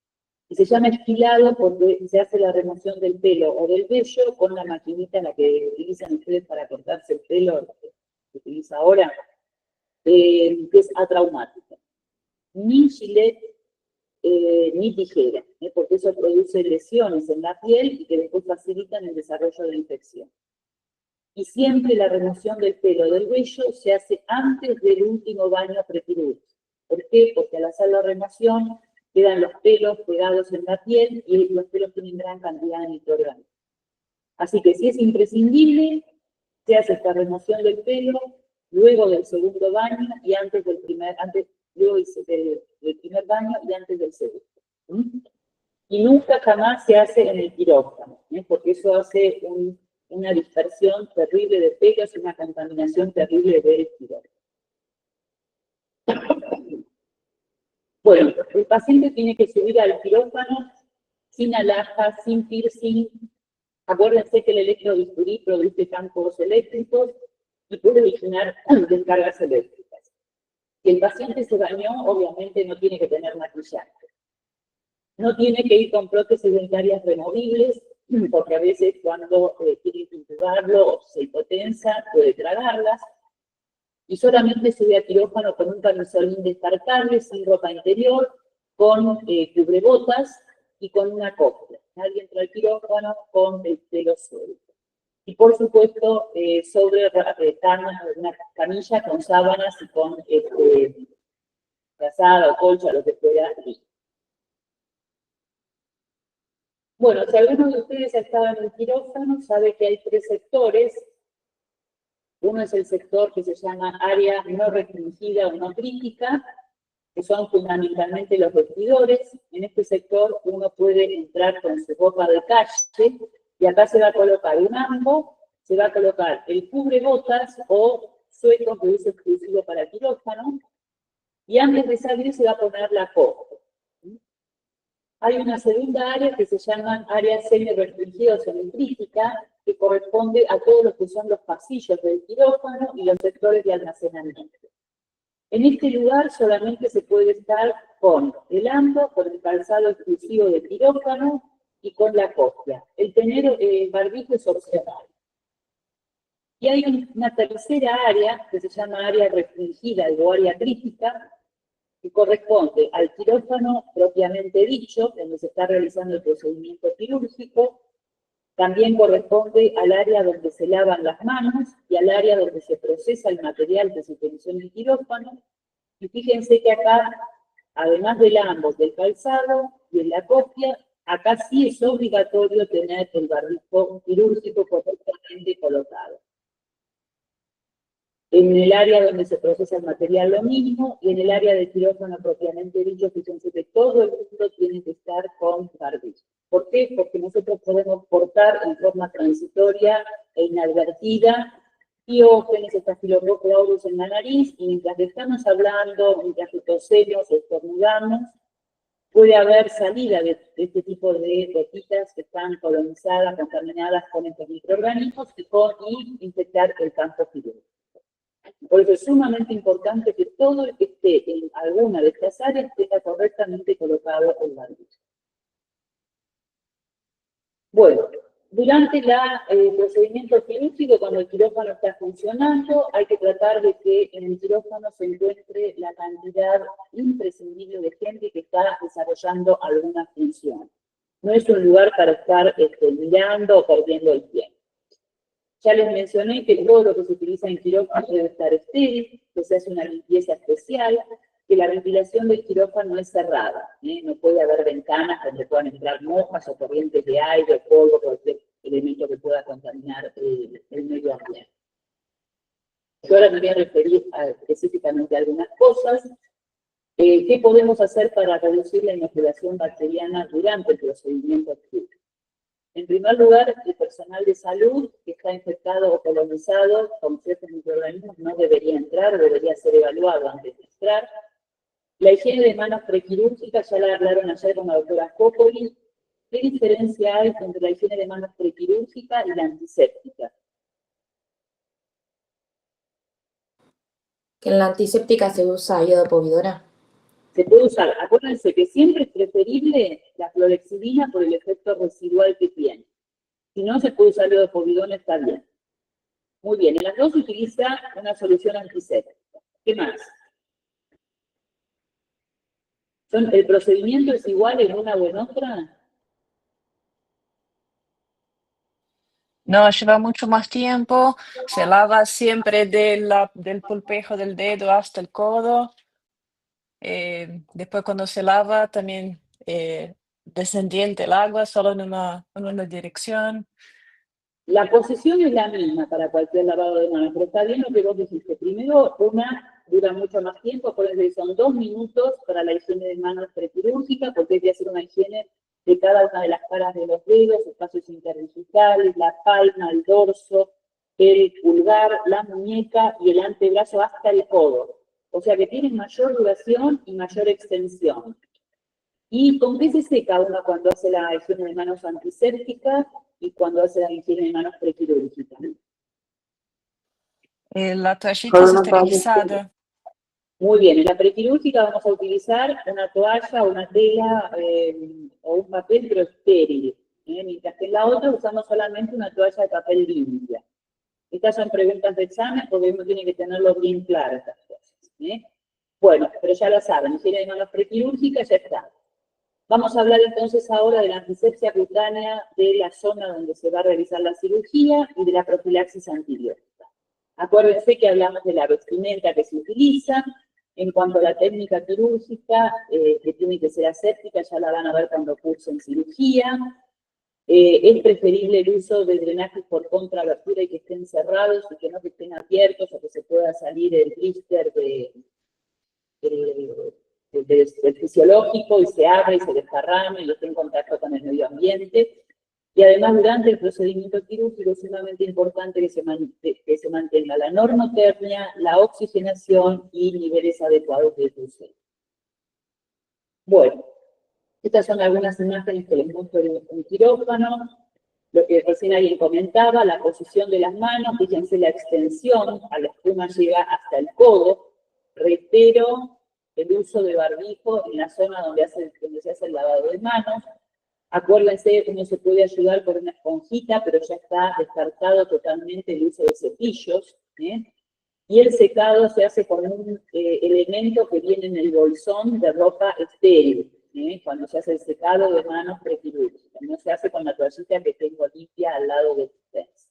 Y se llama esquilado porque se hace la remoción del pelo o del vello con la maquinita la que utilizan ustedes para cortarse el pelo, que se utiliza ahora, que es atraumática. Ni gilet, ni tijera, porque eso produce lesiones en la piel y que después facilitan el desarrollo de la infección. Y siempre la remoción del pelo o del vello se hace antes del último baño prequirúrgico. ¿Por qué? Porque al hacer la remoción quedan los pelos pegados en la piel y los pelos tienen gran cantidad de microorganismos. Así que si es imprescindible, se hace esta remoción del pelo luego del segundo baño y luego del primer primer baño y antes del segundo. Y nunca jamás se hace en el quirófano, porque eso hace una dispersión terrible de pegas y una contaminación terrible del quirófano. Bueno, el paciente tiene que subir al quirófano sin alhaja, sin piercing. Acuérdense que el electrobisturí produce campos eléctricos y puede originar descargas eléctricas. Si el paciente se bañó, obviamente no tiene que tener maquillaje. No tiene que ir con prótesis dentarias removibles, porque a veces cuando tiene que intubarlo o se hipotensa, puede tragarlas. Y solamente sube a quirófano con un camisolín descartable, sin ropa interior, con cubrebotas y con una copia. Nadie entra al quirófano con el pelo suelto. Y por supuesto, sobre una camilla con sábanas y con frazada o colcha, lo que fuera. Bueno, si alguno de ustedes ha estado en el quirófano, sabe que hay 3 sectores. Uno es el sector que se llama área no restringida o no crítica, que son fundamentalmente los vestidores. En este sector uno puede entrar con su ropa de calle y acá se va a colocar un ambo, se va a colocar el cubrebotas o suéter de uso exclusivo para quirófano y antes de salir se va a poner la copia. Hay una segunda área que se llama área semi-restringida o semicrítica, que corresponde a todos los que son los pasillos del quirófano y los sectores de almacenamiento. En este lugar solamente se puede estar con el ambo, con el calzado exclusivo de quirófano y con la copia. El tener barbijo es opcional. Y hay una tercera área que se llama área restringida o área crítica, que corresponde al quirófano propiamente dicho, donde se está realizando el procedimiento quirúrgico. También corresponde al área donde se lavan las manos y al área donde se procesa el material que se utilizó en el quirófano. Y fíjense que acá, además del ambos, del calzado y de la copia, acá sí es obligatorio tener el barbijo quirúrgico correctamente colocado. En el área donde se procesa el material lo mismo, y en el área de quirófano propiamente dicho, fíjense que todo el mundo tiene que estar con barbijo. ¿Por qué? Porque nosotros podemos portar en forma transitoria e inadvertida Diógenes, Staphylococcus aureus en la nariz, y mientras estamos hablando, mientras tosemos o estornudamos, puede haber salida de este tipo de gotitas que están colonizadas, contaminadas con estos microorganismos y infectar el campo quirúrgico. Por eso es sumamente importante que todo el que esté en alguna de estas áreas tenga correctamente colocado el barbijo. Bueno, durante el procedimiento quirúrgico, cuando el quirófano está funcionando, hay que tratar de que en el quirófano se encuentre la cantidad imprescindible de gente que está desarrollando alguna función. No es un lugar para estar mirando o perdiendo el tiempo. Ya les mencioné que todo lo que se utiliza en quirófano debe estar estéril, que se hace una limpieza especial, que la ventilación del quirófano es cerrada, no puede haber ventanas donde puedan entrar moscas o corrientes de aire, polvo, cualquier elemento que pueda contaminar el medio ambiente. Yo ahora me voy a referir específicamente a algunas cosas. ¿Qué podemos hacer para reducir la inoculación bacteriana durante el procedimiento quirúrgico? En primer lugar, el personal de salud que está infectado o colonizado con ciertos microorganismos no debería entrar o debería ser evaluado antes de entrar. La higiene de manos prequirúrgica, ya la hablaron ayer con la doctora Copoli. ¿Qué diferencia hay entre la higiene de manos prequirúrgica y la antiséptica? Que en la antiséptica se usa iodopovidona. Se puede usar, acuérdense que siempre es preferible la clorhexidina por el efecto residual que tiene. Si no, se puede usar iodopovidona, está bien. Muy bien, en las dos se utiliza una solución antiséptica. ¿Qué más? ¿El procedimiento es igual en una o en otra? No, lleva mucho más tiempo, se lava siempre del pulpejo del dedo hasta el codo. Después cuando se lava también descendiente el agua, solo en una dirección. La posición es la misma para cualquier lavado de manos, pero está bien lo que vos dijiste. Primero, una dura mucho más tiempo, acuérdense que son 2 minutos para la higiene de manos prequirúrgica, porque hay que hacer una higiene de cada una de las caras de los dedos, espacios interdigitales, la palma, el dorso, el pulgar, la muñeca y el antebrazo hasta el codo. O sea que tienen mayor duración y mayor extensión. ¿Y con qué se seca uno cuando hace la higiene de manos antiséptica y cuando hace la higiene de manos prequirúrgica? La toallita es esterilizada. Muy bien, en la prequirúrgica vamos a utilizar una toalla, una tela o un papel, pero estéril. Mientras que en la otra usamos solamente una toalla de papel limpia. Estas son preguntas de examen porque uno tiene que tenerlo bien claro estas cosas. Bueno, pero ya lo saben, higiene de manos prequirúrgica ya está. Vamos a hablar entonces ahora de la antisepsia cutánea de la zona donde se va a realizar la cirugía y de la profilaxis antibiótica. Acuérdense que hablamos de la vestimenta que se utiliza. En cuanto a la técnica quirúrgica, que tiene que ser aséptica, ya la van a ver cuando cursen cirugía. Es preferible el uso de drenajes por contraabertura y que estén cerrados y que no que estén abiertos o que se pueda salir el blister del fisiológico y se abra y se desparrame y esté en contacto con el medio ambiente. Y además, durante el procedimiento quirúrgico es sumamente importante que se mantenga la normotermia, la oxigenación y niveles adecuados de oxígeno. Bueno, estas son algunas imágenes que les muestro en un quirófano. Lo que recién alguien comentaba, la posición de las manos, fíjense la extensión, a la espuma llega hasta el codo. Reitero, el uso de barbijo en la zona donde se hace el lavado de manos. Acuérdense, uno se puede ayudar con una esponjita, pero ya está descartado totalmente el uso de cepillos. Y el secado se hace con un elemento que viene en el bolsón de ropa estéril, cuando se hace el secado de manos prequirúrgicas. No se hace con la toallita que tengo limpia al lado de ustedes.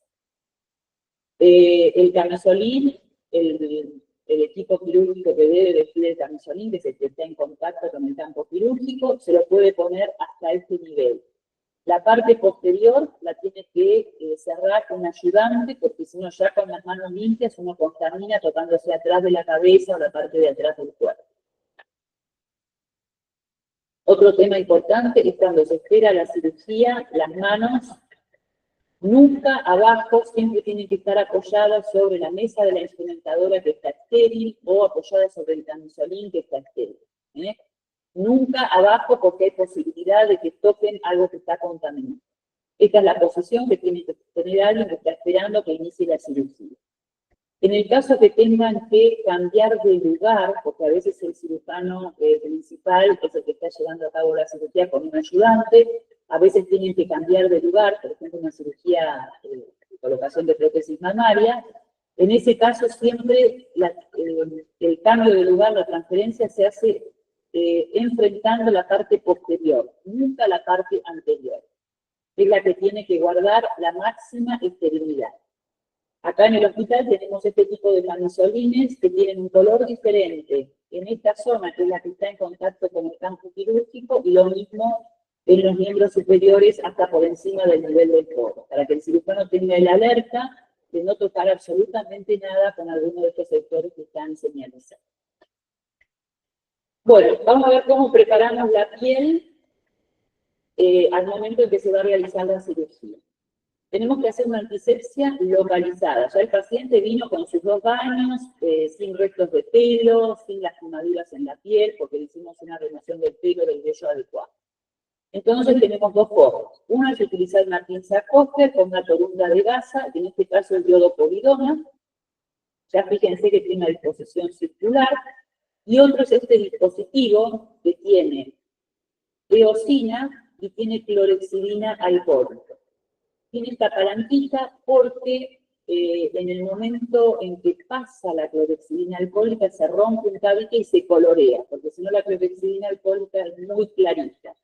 El camisolín, el equipo quirúrgico que debe vestir el camisolín, que es el que está en contacto con el campo quirúrgico, se lo puede poner hasta este nivel. La parte posterior la tiene que cerrar con un ayudante, porque si no ya con las manos limpias uno contamina tocándose atrás de la cabeza o la parte de atrás del cuerpo. Otro tema importante es cuando se espera la cirugía, las manos nunca abajo, siempre tienen que estar apoyadas sobre la mesa de la instrumentadora que está estéril o apoyadas sobre el camisolín que está estéril. Nunca abajo porque hay posibilidad de que toquen algo que está contaminado. Esta es la posición que tiene que tener alguien que está esperando que inicie la cirugía. En el caso que tengan que cambiar de lugar, porque a veces el cirujano principal es el que está llevando a cabo la cirugía con un ayudante, a veces tienen que cambiar de lugar, por ejemplo, una cirugía de colocación de prótesis mamaria. En ese caso, siempre el cambio de lugar, la transferencia, se hace enfrentando la parte posterior, nunca la parte anterior. Es la que tiene que guardar la máxima esterilidad. Acá en el hospital tenemos este tipo de camisolines que tienen un color diferente en esta zona, que es la que está en contacto con el campo quirúrgico, y lo mismo en los miembros superiores hasta por encima del nivel del codo, para que el cirujano tenga el alerta de no tocar absolutamente nada con alguno de estos sectores que están señalizados. Bueno, vamos a ver cómo preparamos la piel al momento en que se va a realizar la cirugía. Tenemos que hacer una antisepsia localizada. Ya el paciente vino con sus 2 baños, sin restos de pelo, sin lastimaduras en la piel, porque le hicimos una remoción del pelo del vello adecuado. Entonces tenemos 2 formas. Una es utilizar una pinza Kocher con una torunda de gasa, en este caso el iodopovidona. Ya fíjense que tiene una disposición circular. Y otro es este dispositivo que tiene eosina y tiene clorexidina alcohólica. Tiene esta palanquita porque en el momento en que pasa la clorexidina alcohólica se rompe un tabique y se colorea, porque si no la clorexidina alcohólica es muy clarita.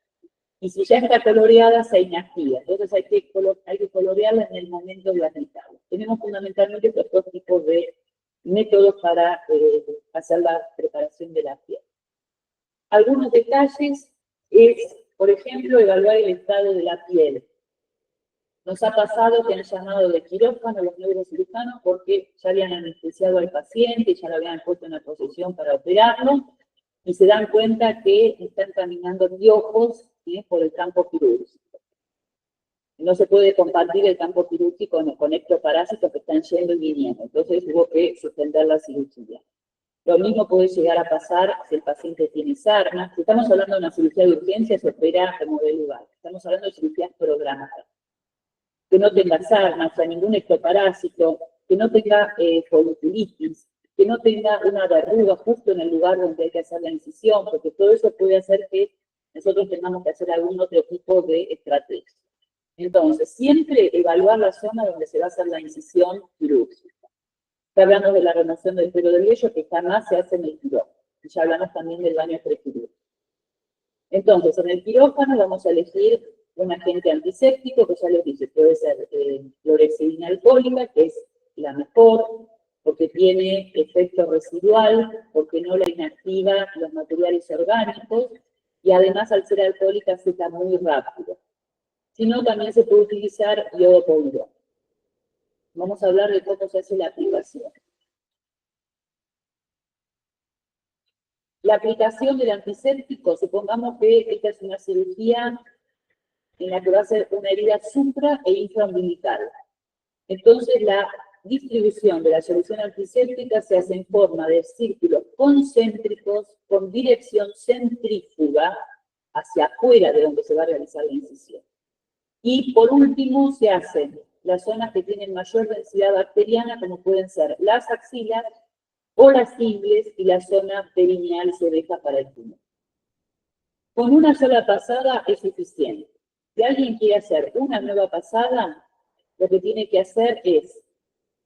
Y si ya está coloreada, se inactiva. Entonces hay que colorearla en el momento de aplicarla. Tenemos fundamentalmente estos 2 tipos de métodos para hacer la preparación de la piel. Algunos detalles es, por ejemplo, evaluar el estado de la piel. Nos ha pasado que han llamado de quirófano los neurocirujanos porque ya habían anestesiado al paciente, ya lo habían puesto en la posición para operarlo, y se dan cuenta que están caminando piojos por el campo quirúrgico. No se puede compartir el campo quirúrgico con ectoparásitos que están yendo y viniendo, entonces hubo que suspender la cirugía. Lo mismo puede llegar a pasar si el paciente tiene sarna. Si estamos hablando de una cirugía de urgencia, se opera como de lugar. Estamos hablando de cirugías programadas. Que no tenga sarna, o sea, ningún ectoparásito, que no tenga foliculitis, que no tenga una verruga justo en el lugar donde hay que hacer la incisión, porque todo eso puede hacer que nosotros tengamos que hacer algún otro tipo de estrategia. Entonces, siempre evaluar la zona donde se va a hacer la incisión quirúrgica. Ya hablamos de la renovación del pelo del vello, que jamás se hace en el quirófano. Ya hablamos también del baño prequirúrgico. Entonces, en el quirófano vamos a elegir un agente antiséptico, que ya les dije, puede ser clorhexidina alcohólica, que es la mejor, porque tiene efecto residual, porque no la inactiva los materiales orgánicos, y además al ser alcohólica seca muy rápido. Si no, también se puede utilizar iodo povidona. Vamos a hablar de cómo se hace la aplicación. La aplicación del antiséptico, supongamos que esta es una cirugía en la que va a ser una herida supra e infraumbilical. Entonces, la distribución de la solución antiséptica se hace en forma de círculos concéntricos con dirección centrífuga hacia afuera de donde se va a realizar la incisión. Y por último, se hacen las zonas que tienen mayor densidad bacteriana, como pueden ser las axilas o las ingles, y la zona perineal se deja para el tumor. Con una sola pasada es suficiente. Si alguien quiere hacer una nueva pasada, lo que tiene que hacer es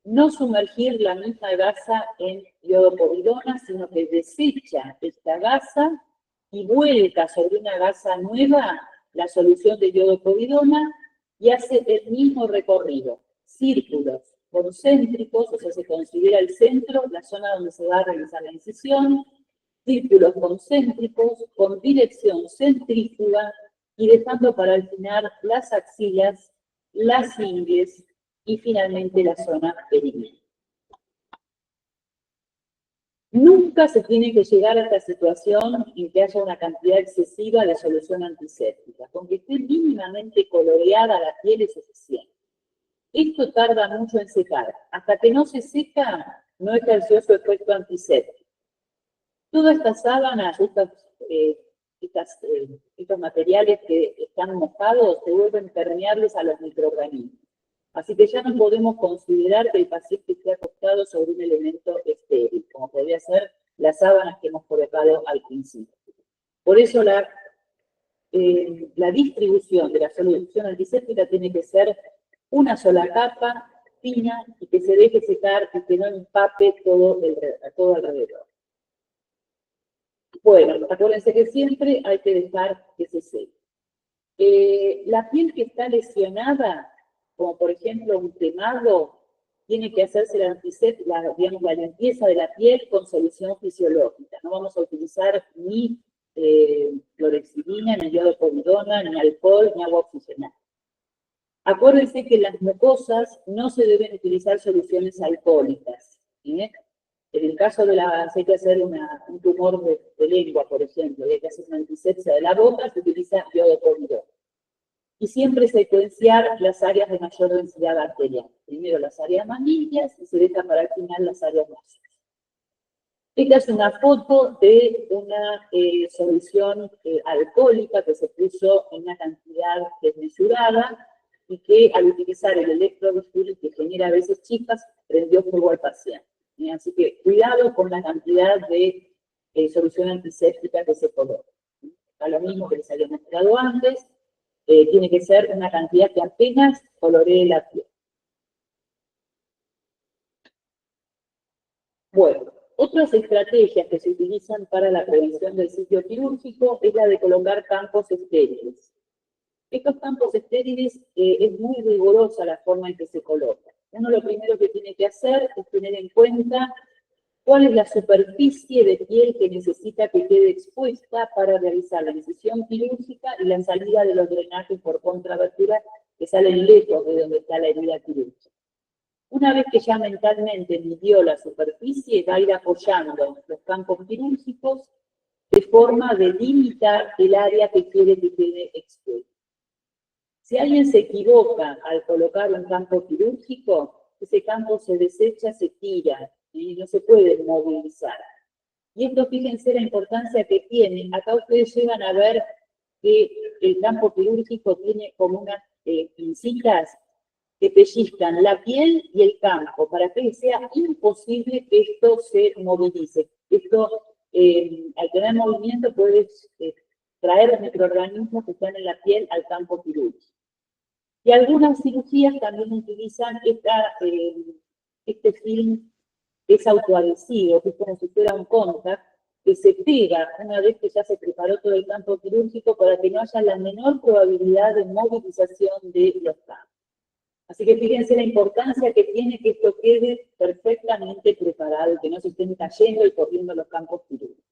no sumergir la misma gasa en iodopovidona, sino que desecha esta gasa y vuelca sobre una gasa nueva la solución de iodopovidona y hace el mismo recorrido. Círculos concéntricos, o sea, se considera el centro, la zona donde se va a realizar la incisión, círculos concéntricos con dirección centrífuga y dejando para el final las axilas, las ingles y finalmente la zona perineal. Nunca se tiene que llegar a esta situación en que haya una cantidad excesiva de solución antiséptica. Con que esté mínimamente coloreada la piel es suficiente. Esto tarda mucho en secar. Hasta que no se seca, no ejerció su efecto antiséptico. Todas estas sábanas, estos materiales que están mojados, se vuelven permeables a los microorganismos. Así que ya no podemos considerar que el paciente esté acostado sobre un elemento estéril, como podría ser las sábanas que hemos colocado al principio. Por eso la distribución de la solución antiséptica tiene que ser una sola capa, fina, y que se deje secar y que no empape todo alrededor. Bueno, acuérdense que siempre hay que dejar que se seque. La piel que está lesionada, como por ejemplo un quemado, tiene que hacerse la limpieza de la piel con solución fisiológica. No vamos a utilizar ni clorhexidina, ni iodopovidona, ni alcohol, ni agua oxigenada. Acuérdense que las mucosas no se deben utilizar soluciones alcohólicas. En el caso de si hay que hacer un tumor de lengua, por ejemplo, y hay que hacer una antisepsia de la boca, se utiliza iodopovidona. Y siempre secuenciar las áreas de mayor densidad bacteriana. Primero las áreas más limpias y se deja para el final las áreas más sucias. Esta es una foto de una solución alcohólica que se puso en una cantidad desmesurada y que al utilizar el electrobifil, que genera a veces chispas, prendió fuego al paciente. Así que cuidado con la cantidad de solución antiséptica que se coloca. A lo mismo que les había mostrado antes, tiene que ser una cantidad que apenas coloree la piel. Bueno, otras estrategias que se utilizan para la prevención del sitio quirúrgico es la de colocar campos estériles. Estos campos estériles es muy rigurosa la forma en que se colocan. Uno lo primero que tiene que hacer es tener en cuenta cuál es la superficie de piel que necesita que quede expuesta para realizar la incisión quirúrgica y la salida de los drenajes por contrabertura, que que salen lejos de donde está la herida quirúrgica. Una vez que ya mentalmente midió la superficie, va a ir apoyando los campos quirúrgicos de forma de limitar el área que quiere que quede expuesta. Si alguien se equivoca al colocar un campo quirúrgico, ese campo se desecha, se tira y no se puede movilizar. Y esto, fíjense la importancia que tiene. Acá ustedes llegan a ver que el campo quirúrgico tiene como unas pincitas que pellizcan la piel y el campo, para que sea imposible que esto se movilice. Esto, al tener movimiento, puede traer microorganismos que están en la piel al campo quirúrgico. Y algunas cirugías también utilizan este film que es autoadhesivo, que es como si fuera un contact, que se pega una vez que ya se preparó todo el campo quirúrgico para que no haya la menor probabilidad de movilización de los campos. Así que fíjense la importancia que tiene que esto quede perfectamente preparado, que no se estén cayendo y corriendo los campos quirúrgicos.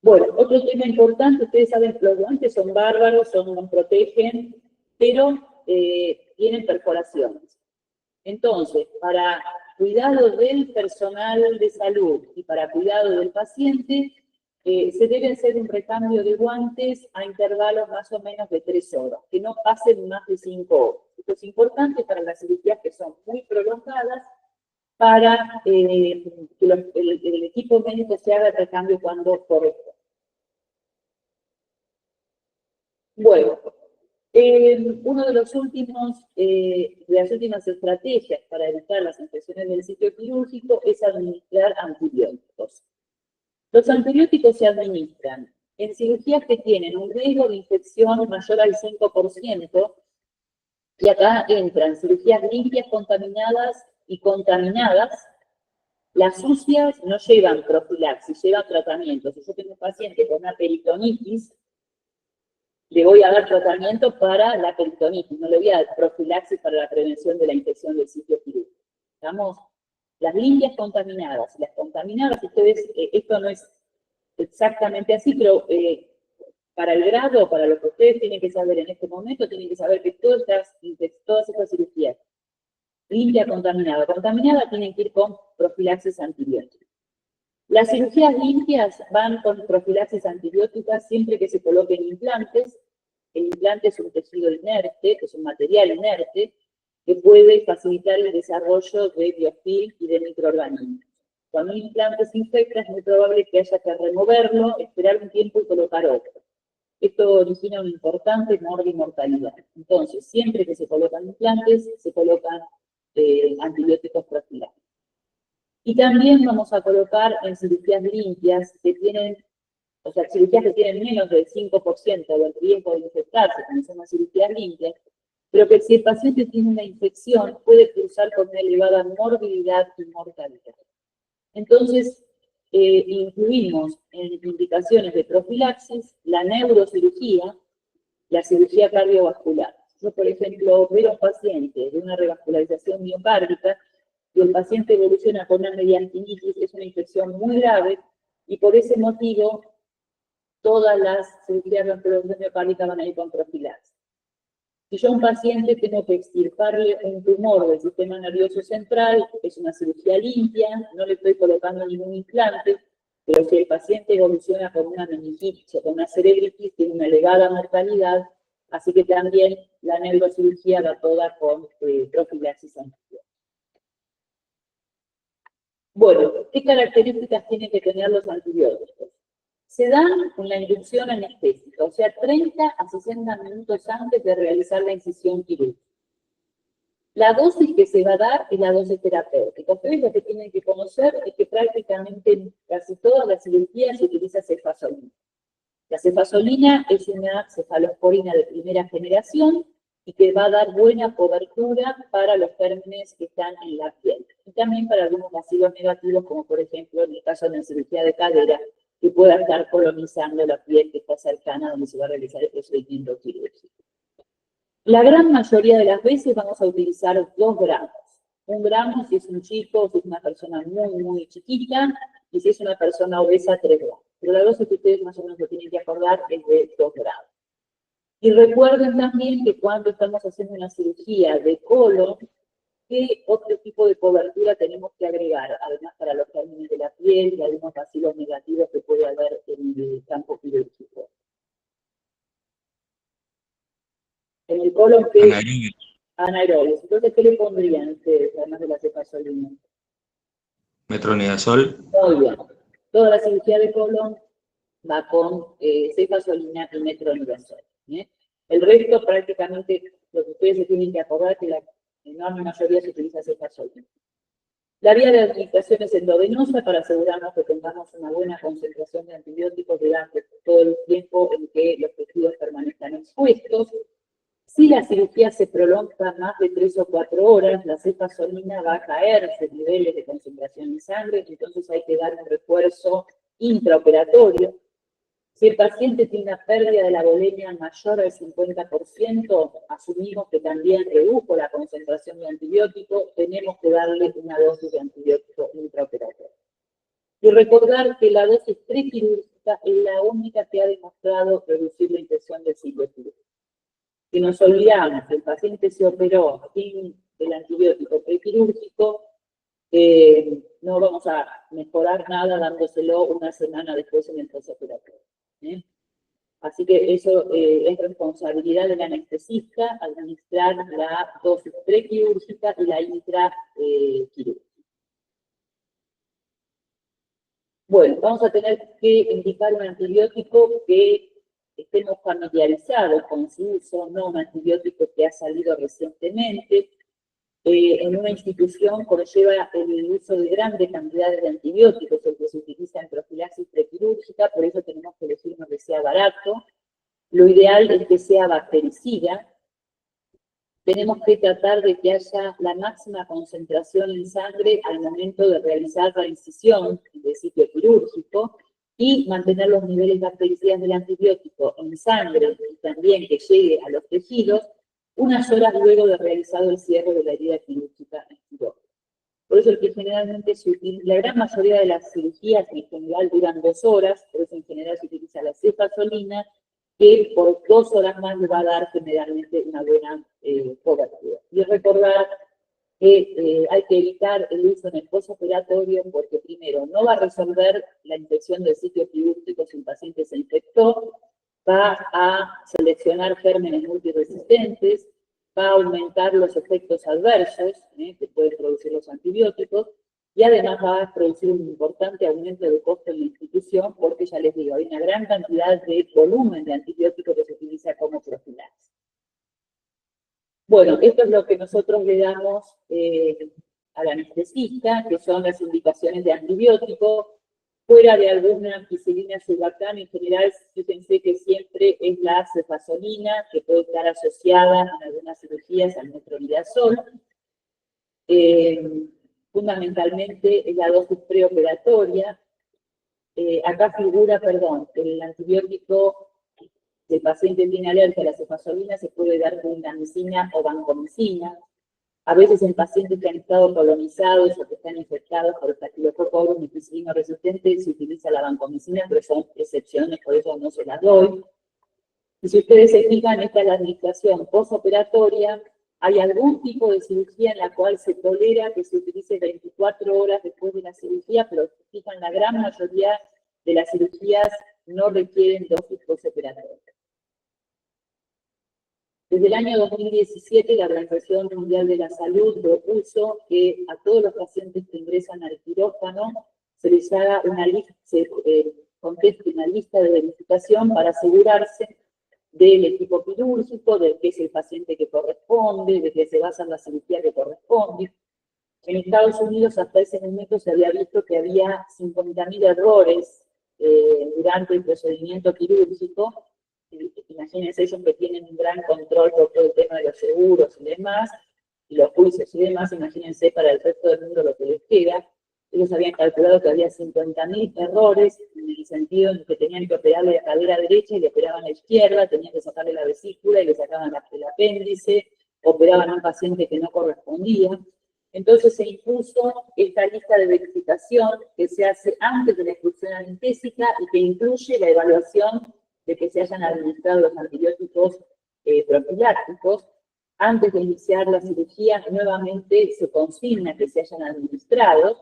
Bueno, otro tema importante, ustedes saben, los guantes son bárbaros, nos protegen, pero tienen perforaciones. Entonces, para cuidado del personal de salud y para cuidado del paciente, se debe hacer un recambio de guantes a intervalos más o menos de 3 horas, que no pasen más de 5 horas. Esto es importante para las cirugías que son muy prolongadas, para que el equipo médico se haga el recambio cuando corresponde. Bueno, uno de las últimas estrategias para evitar las infecciones del sitio quirúrgico es administrar antibióticos. Los antibióticos se administran en cirugías que tienen un riesgo de infección mayor al 5%, y acá entran cirugías limpias, contaminadas y contaminadas. Las sucias no llevan profilaxis, llevan tratamiento. Si yo tengo un paciente con una peritonitis, le voy a dar tratamiento para la peritonitis, no le voy a dar profilaxis para la prevención de la infección del sitio quirúrgico. ¿Estamos? Las limpias contaminadas. Las contaminadas, ustedes, esto no es exactamente así, pero para el grado, para lo que ustedes tienen que saber en este momento, tienen que saber que todas estas cirugías, limpia, contaminada. Contaminada tienen que ir con profilaxis antibiótica. Las cirugías limpias van con profilaxis antibiótica siempre que se coloquen implantes. El implante es un tejido inerte, es un material inerte, que puede facilitar el desarrollo de biofilm y de microorganismos. Cuando un implante se infecta, es muy probable que haya que removerlo, esperar un tiempo y colocar otro. Esto origina una importante mortalidad. Entonces, siempre que se colocan implantes, se colocan antibióticos profilácticos. Y también vamos a colocar en cirugías limpias que tienen, o sea, cirugías que tienen menos del 5% del riesgo de infectarse, como son las cirugías limpias, pero que si el paciente tiene una infección, puede cursar con una elevada morbilidad y mortalidad. Entonces, incluimos en indicaciones de profilaxis la neurocirugía, la cirugía cardiovascular. Yo, por ejemplo, veo a un paciente de una revascularización miocárdica y el paciente evoluciona con una mediastinitis, es una infección muy grave, y por ese motivo todas las cirugías de revascularización miocárdica van a ir con profilaxis. Si yo a un paciente tengo que extirparle un tumor del sistema nervioso central, es una cirugía limpia, no le estoy colocando ningún implante, pero si el paciente evoluciona con una meningitis o con una cerebritis, tiene una elevada mortalidad, así que también la neurocirugía va toda con profilaxis antibiótica. Bueno, ¿qué características tienen que tener los antibióticos? Se dan con la inducción anestésica, o sea, 30 a 60 minutos antes de realizar la incisión quirúrgica. La dosis que se va a dar es la dosis terapéutica. Ustedes lo que tienen que conocer es que prácticamente en casi todas las cirugías se utiliza cefazolina. La cefazolina es una cefalosporina de primera generación y que va a dar buena cobertura para los gérmenes que están en la piel. Y también para algunos bacilos negativos, como por ejemplo en el caso de la cirugía de cadera, que pueda estar colonizando la piel que está cercana a donde se va a realizar el procedimiento quirúrgico. La gran mayoría de las veces vamos a utilizar 2 gramos. 1 gramo si es un chico, si es una persona muy, muy chiquita, y si es una persona obesa, 3 gramos. Pero la dosis que ustedes más o menos lo tienen que acordar es de 2 gramos. Y recuerden también que cuando estamos haciendo una cirugía de colon, ¿qué otro tipo de cobertura tenemos que agregar? Además, para los gérmenes de la piel y algunos bacilos negativos que puede haber en el campo quirúrgico. En el colon, ¿qué? Anaerobios. Entonces, ¿qué le pondrían ustedes, además de la cefazolina? Metronidazol. Muy bien. Toda la cirugía de colon va con cefazolina y metronidazol. El resto, prácticamente, lo que ustedes se tienen que acordar que la enorme mayoría se utiliza cefazolina. La vía de administración es endovenosa para asegurarnos que tengamos una buena concentración de antibióticos durante todo el tiempo en que los tejidos permanezcan expuestos. Si la cirugía se prolonga más de 3 o 4 horas, la cefazolina va a caerse en niveles de concentración en sangre, entonces hay que dar un refuerzo intraoperatorio. Si el paciente tiene una pérdida de la volemia mayor al 50%, asumimos que también redujo la concentración de antibiótico, tenemos que darle una dosis de antibiótico intraoperatorio. Y recordar que la dosis prequirúrgica es la única que ha demostrado reducir la infección del ciclo quirúrgico. Si nos olvidamos que el paciente se operó sin el antibiótico prequirúrgico, no vamos a mejorar nada dándoselo una semana después en el postoperatorio. Así que eso es responsabilidad del anestesista administrar la dosis prequirúrgica y la intraquirúrgica. Bueno, vamos a tener que indicar un antibiótico que estemos familiarizados con su uso, no un antibiótico que ha salido recientemente. En una institución conlleva el uso de grandes cantidades de antibióticos, el que se utiliza en profilaxis prequirúrgica, por eso tenemos que elegir uno que sea barato. Lo ideal es que sea bactericida. Tenemos que tratar de que haya la máxima concentración en sangre al momento de realizar la incisión del sitio quirúrgico y mantener los niveles bactericidas del antibiótico en sangre y también que llegue a los tejidos unas horas luego de realizado el cierre de la herida quirúrgica en quirófano. Por eso es que generalmente se utiliza, la gran mayoría de las cirugías en general duran 2 horas, por eso en general se utiliza la cefazolina, que por 2 horas más le va a dar generalmente una buena cobertura. Y recordar que hay que evitar el uso en el postoperatorio porque primero no va a resolver la infección del sitio quirúrgico si el paciente se infectó, va a seleccionar gérmenes multiresistentes, va a aumentar los efectos adversos que pueden producir los antibióticos y además va a producir un importante aumento de costo en la institución porque ya les digo, hay una gran cantidad de volumen de antibióticos que se utiliza como profilaxis. Bueno, esto es lo que nosotros le damos al anestesista, que son las indicaciones de antibióticos. Fuera de alguna ampicilina sulbactam, en general, fíjense que siempre es la cefazolina, que puede estar asociada en algunas cirugías al metronidazol. Fundamentalmente es la dosis preoperatoria. Acá figura, perdón, el antibiótico, si el paciente tiene alergia a la cefazolina, se puede dar clindamicina o vancomicina. A veces en pacientes que han estado colonizados o que están infectados por estafilococo aureus methicilino resistente se utiliza la vancomicina, pero son excepciones, por eso no se las doy. Y si ustedes se fijan, esta es la administración postoperatoria. Hay algún tipo de cirugía en la cual se tolera que se utilice 24 horas después de la cirugía, pero si se fijan, la gran mayoría de las cirugías no requieren dosis postoperatorias. Desde el año 2017, la Organización Mundial de la Salud propuso que a todos los pacientes que ingresan al quirófano se les haga una lista, conteste una lista de verificación para asegurarse del equipo quirúrgico, de que es el paciente que corresponde, de que se basa en la cirugía que corresponde. En Estados Unidos hasta ese momento se había visto que había 50.000 errores durante el procedimiento quirúrgico. Imagínense ellos que tienen un gran control por todo el tema de los seguros y demás, y los juicios y demás, imagínense para el resto del mundo lo que les queda. Ellos habían calculado que había 50.000 errores, en el sentido en que tenían que operarle la cadera derecha y le operaban la izquierda, tenían que sacarle la vesícula y le sacaban el apéndice, operaban a un paciente que no correspondía. Entonces se impuso esta lista de verificación que se hace antes de la instrucción anestésica y que incluye la evaluación de que se hayan administrado los antibióticos profilácticos. Antes de iniciar la cirugía, nuevamente se consigna que se hayan administrado.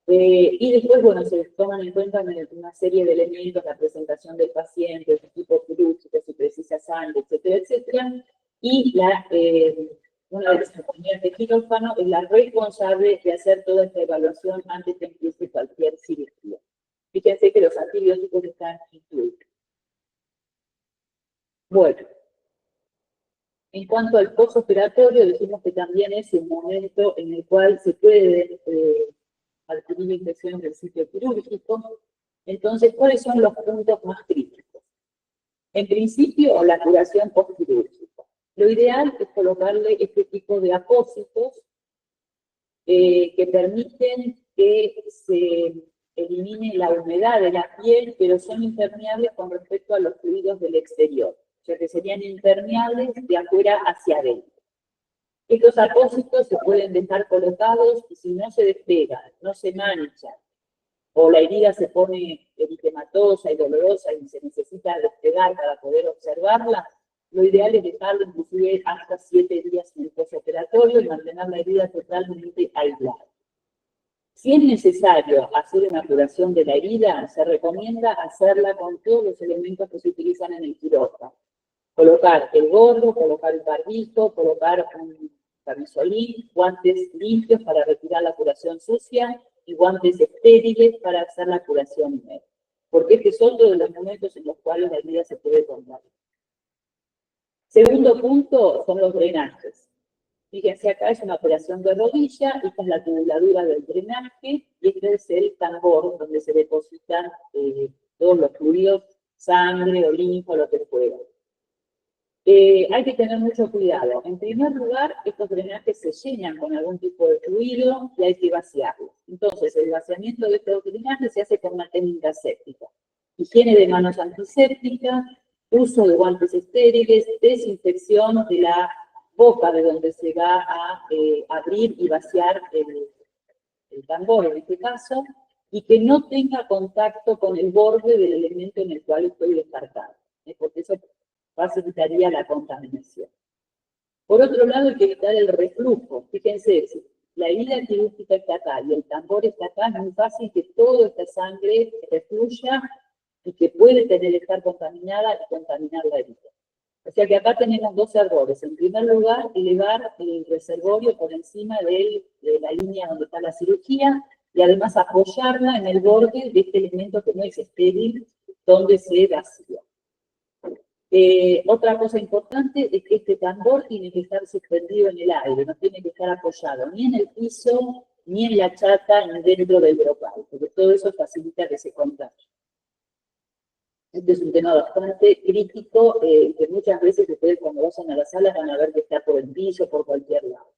Y después, bueno, se toman en cuenta una serie de elementos, la presentación del paciente, el tipo quirúrgico, si precisa sangre, etcétera, etcétera. Y una de las compañeras de quirófano es la responsable de hacer toda esta evaluación antes de empiece cualquier cirugía. Fíjense que los antibióticos están incluidos. Bueno, en cuanto al postoperatorio, dijimos que también es un momento en el cual se puede adquirir infecciones del sitio quirúrgico. Entonces, ¿cuáles son los puntos más críticos? En principio, la curación postquirúrgica. Lo ideal es colocarle este tipo de apósitos que permiten que se elimine la humedad de la piel, pero son impermeables con respecto a los fluidos del exterior. O sea que serían impermeables de afuera hacia adentro. Estos apósitos se pueden dejar colocados y si no se despegan, no se manchan, o la herida se pone eritematosa y dolorosa y se necesita despegar para poder observarla, lo ideal es dejarlo inclusive hasta 7 días en el postoperatorio y mantener la herida totalmente aislada. Si es necesario hacer una curación de la herida, se recomienda hacerla con todos los elementos que se utilizan en el quirófano. Colocar el gordo, colocar el barbijo, colocar un camisolín, guantes limpios para retirar la curación sucia y guantes estériles para hacer la curación húmeda. Porque estos son todos los momentos en los cuales la herida se puede tomar. Segundo punto son los drenajes. Fíjense, acá es una operación de rodilla, esta es la tubuladura del drenaje y este es el tambor donde se depositan todos los fluidos, sangre o linfa, lo que fuera. Hay que tener mucho cuidado. En primer lugar, estos drenajes se llenan con algún tipo de fluido y hay que vaciarlos. Entonces, el vaciamiento de estos drenajes se hace con una técnica séptica. Higiene de manos antisépticas, uso de guantes estériles, desinfección de la boca de donde se va a abrir y vaciar el tambor en este caso, y que no tenga contacto con el borde del elemento en el cual estoy descartando, porque eso facilitaría la contaminación. Por otro lado, hay que evitar el reflujo. Fíjense, si la herida quirúrgica está acá y el tambor está acá, es muy fácil que toda esta sangre refluya y que puede estar contaminada y contaminar la herida. O sea que acá tenemos dos errores. En primer lugar, elevar el reservorio por encima de la línea donde está la cirugía y además apoyarla en el borde de este elemento que no es estéril, donde se vacía. Otra cosa importante es que este tambor tiene que estar suspendido en el aire, no tiene que estar apoyado ni en el piso, ni en la chata, ni dentro del brocal, porque todo eso facilita que se contagie. Este es un tema bastante crítico, que muchas veces ustedes cuando vayan a la sala van a ver que está por el piso, por cualquier lado.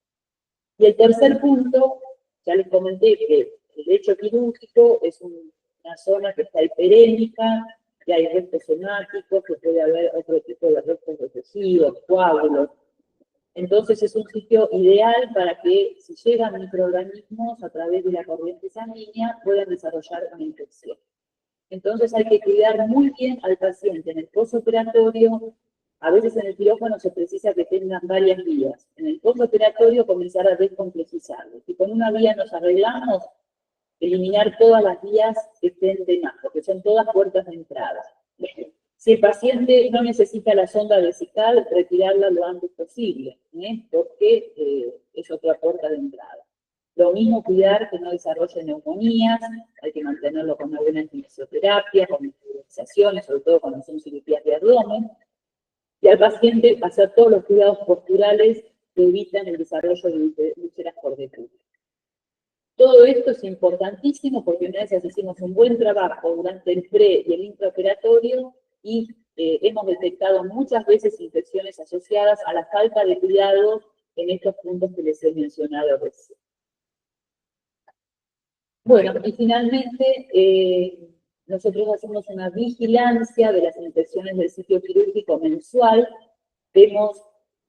Y el tercer punto, ya les comenté que el lecho quirúrgico es una zona que está hiperémica, que hay restos hemáticos, que puede haber otro tipo de restos de tejidos, coágulos. Entonces es un sitio ideal para que si llegan microorganismos a través de la corriente sanguínea puedan desarrollar una infección. Entonces hay que cuidar muy bien al paciente en el postoperatorio. A veces en el quirófano se precisa que tengan varias vías. En el postoperatorio comenzar a descomplejizarlo. Si con una vía nos arreglamos, eliminar todas las vías que estén de más, porque son todas puertas de entrada. Si el paciente no necesita la sonda vesical, retirarla lo antes posible, porque es otra puerta de entrada. Lo mismo cuidar que no desarrolle neumonías, hay que mantenerlo con una buena antifisioterapia, con inmovilizaciones, sobre todo cuando son cirugías de abdomen, y al paciente hacer todos los cuidados posturales que evitan el desarrollo de úlceras por defecto. Todo esto es importantísimo porque una vez hicimos un buen trabajo durante el pre y el intraoperatorio y hemos detectado muchas veces infecciones asociadas a la falta de cuidado en estos puntos que les he mencionado recién. Bueno, y finalmente nosotros hacemos una vigilancia de las infecciones del sitio quirúrgico mensual. Vemos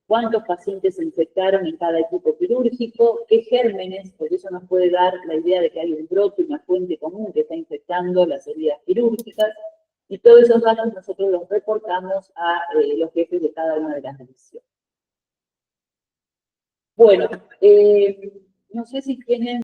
cuántos pacientes se infectaron en cada equipo quirúrgico, qué gérmenes, porque eso nos puede dar la idea de que hay un brote, una fuente común que está infectando las heridas quirúrgicas. Y todos esos datos nosotros los reportamos a los jefes de cada una de las divisiones. Bueno, no sé si tienen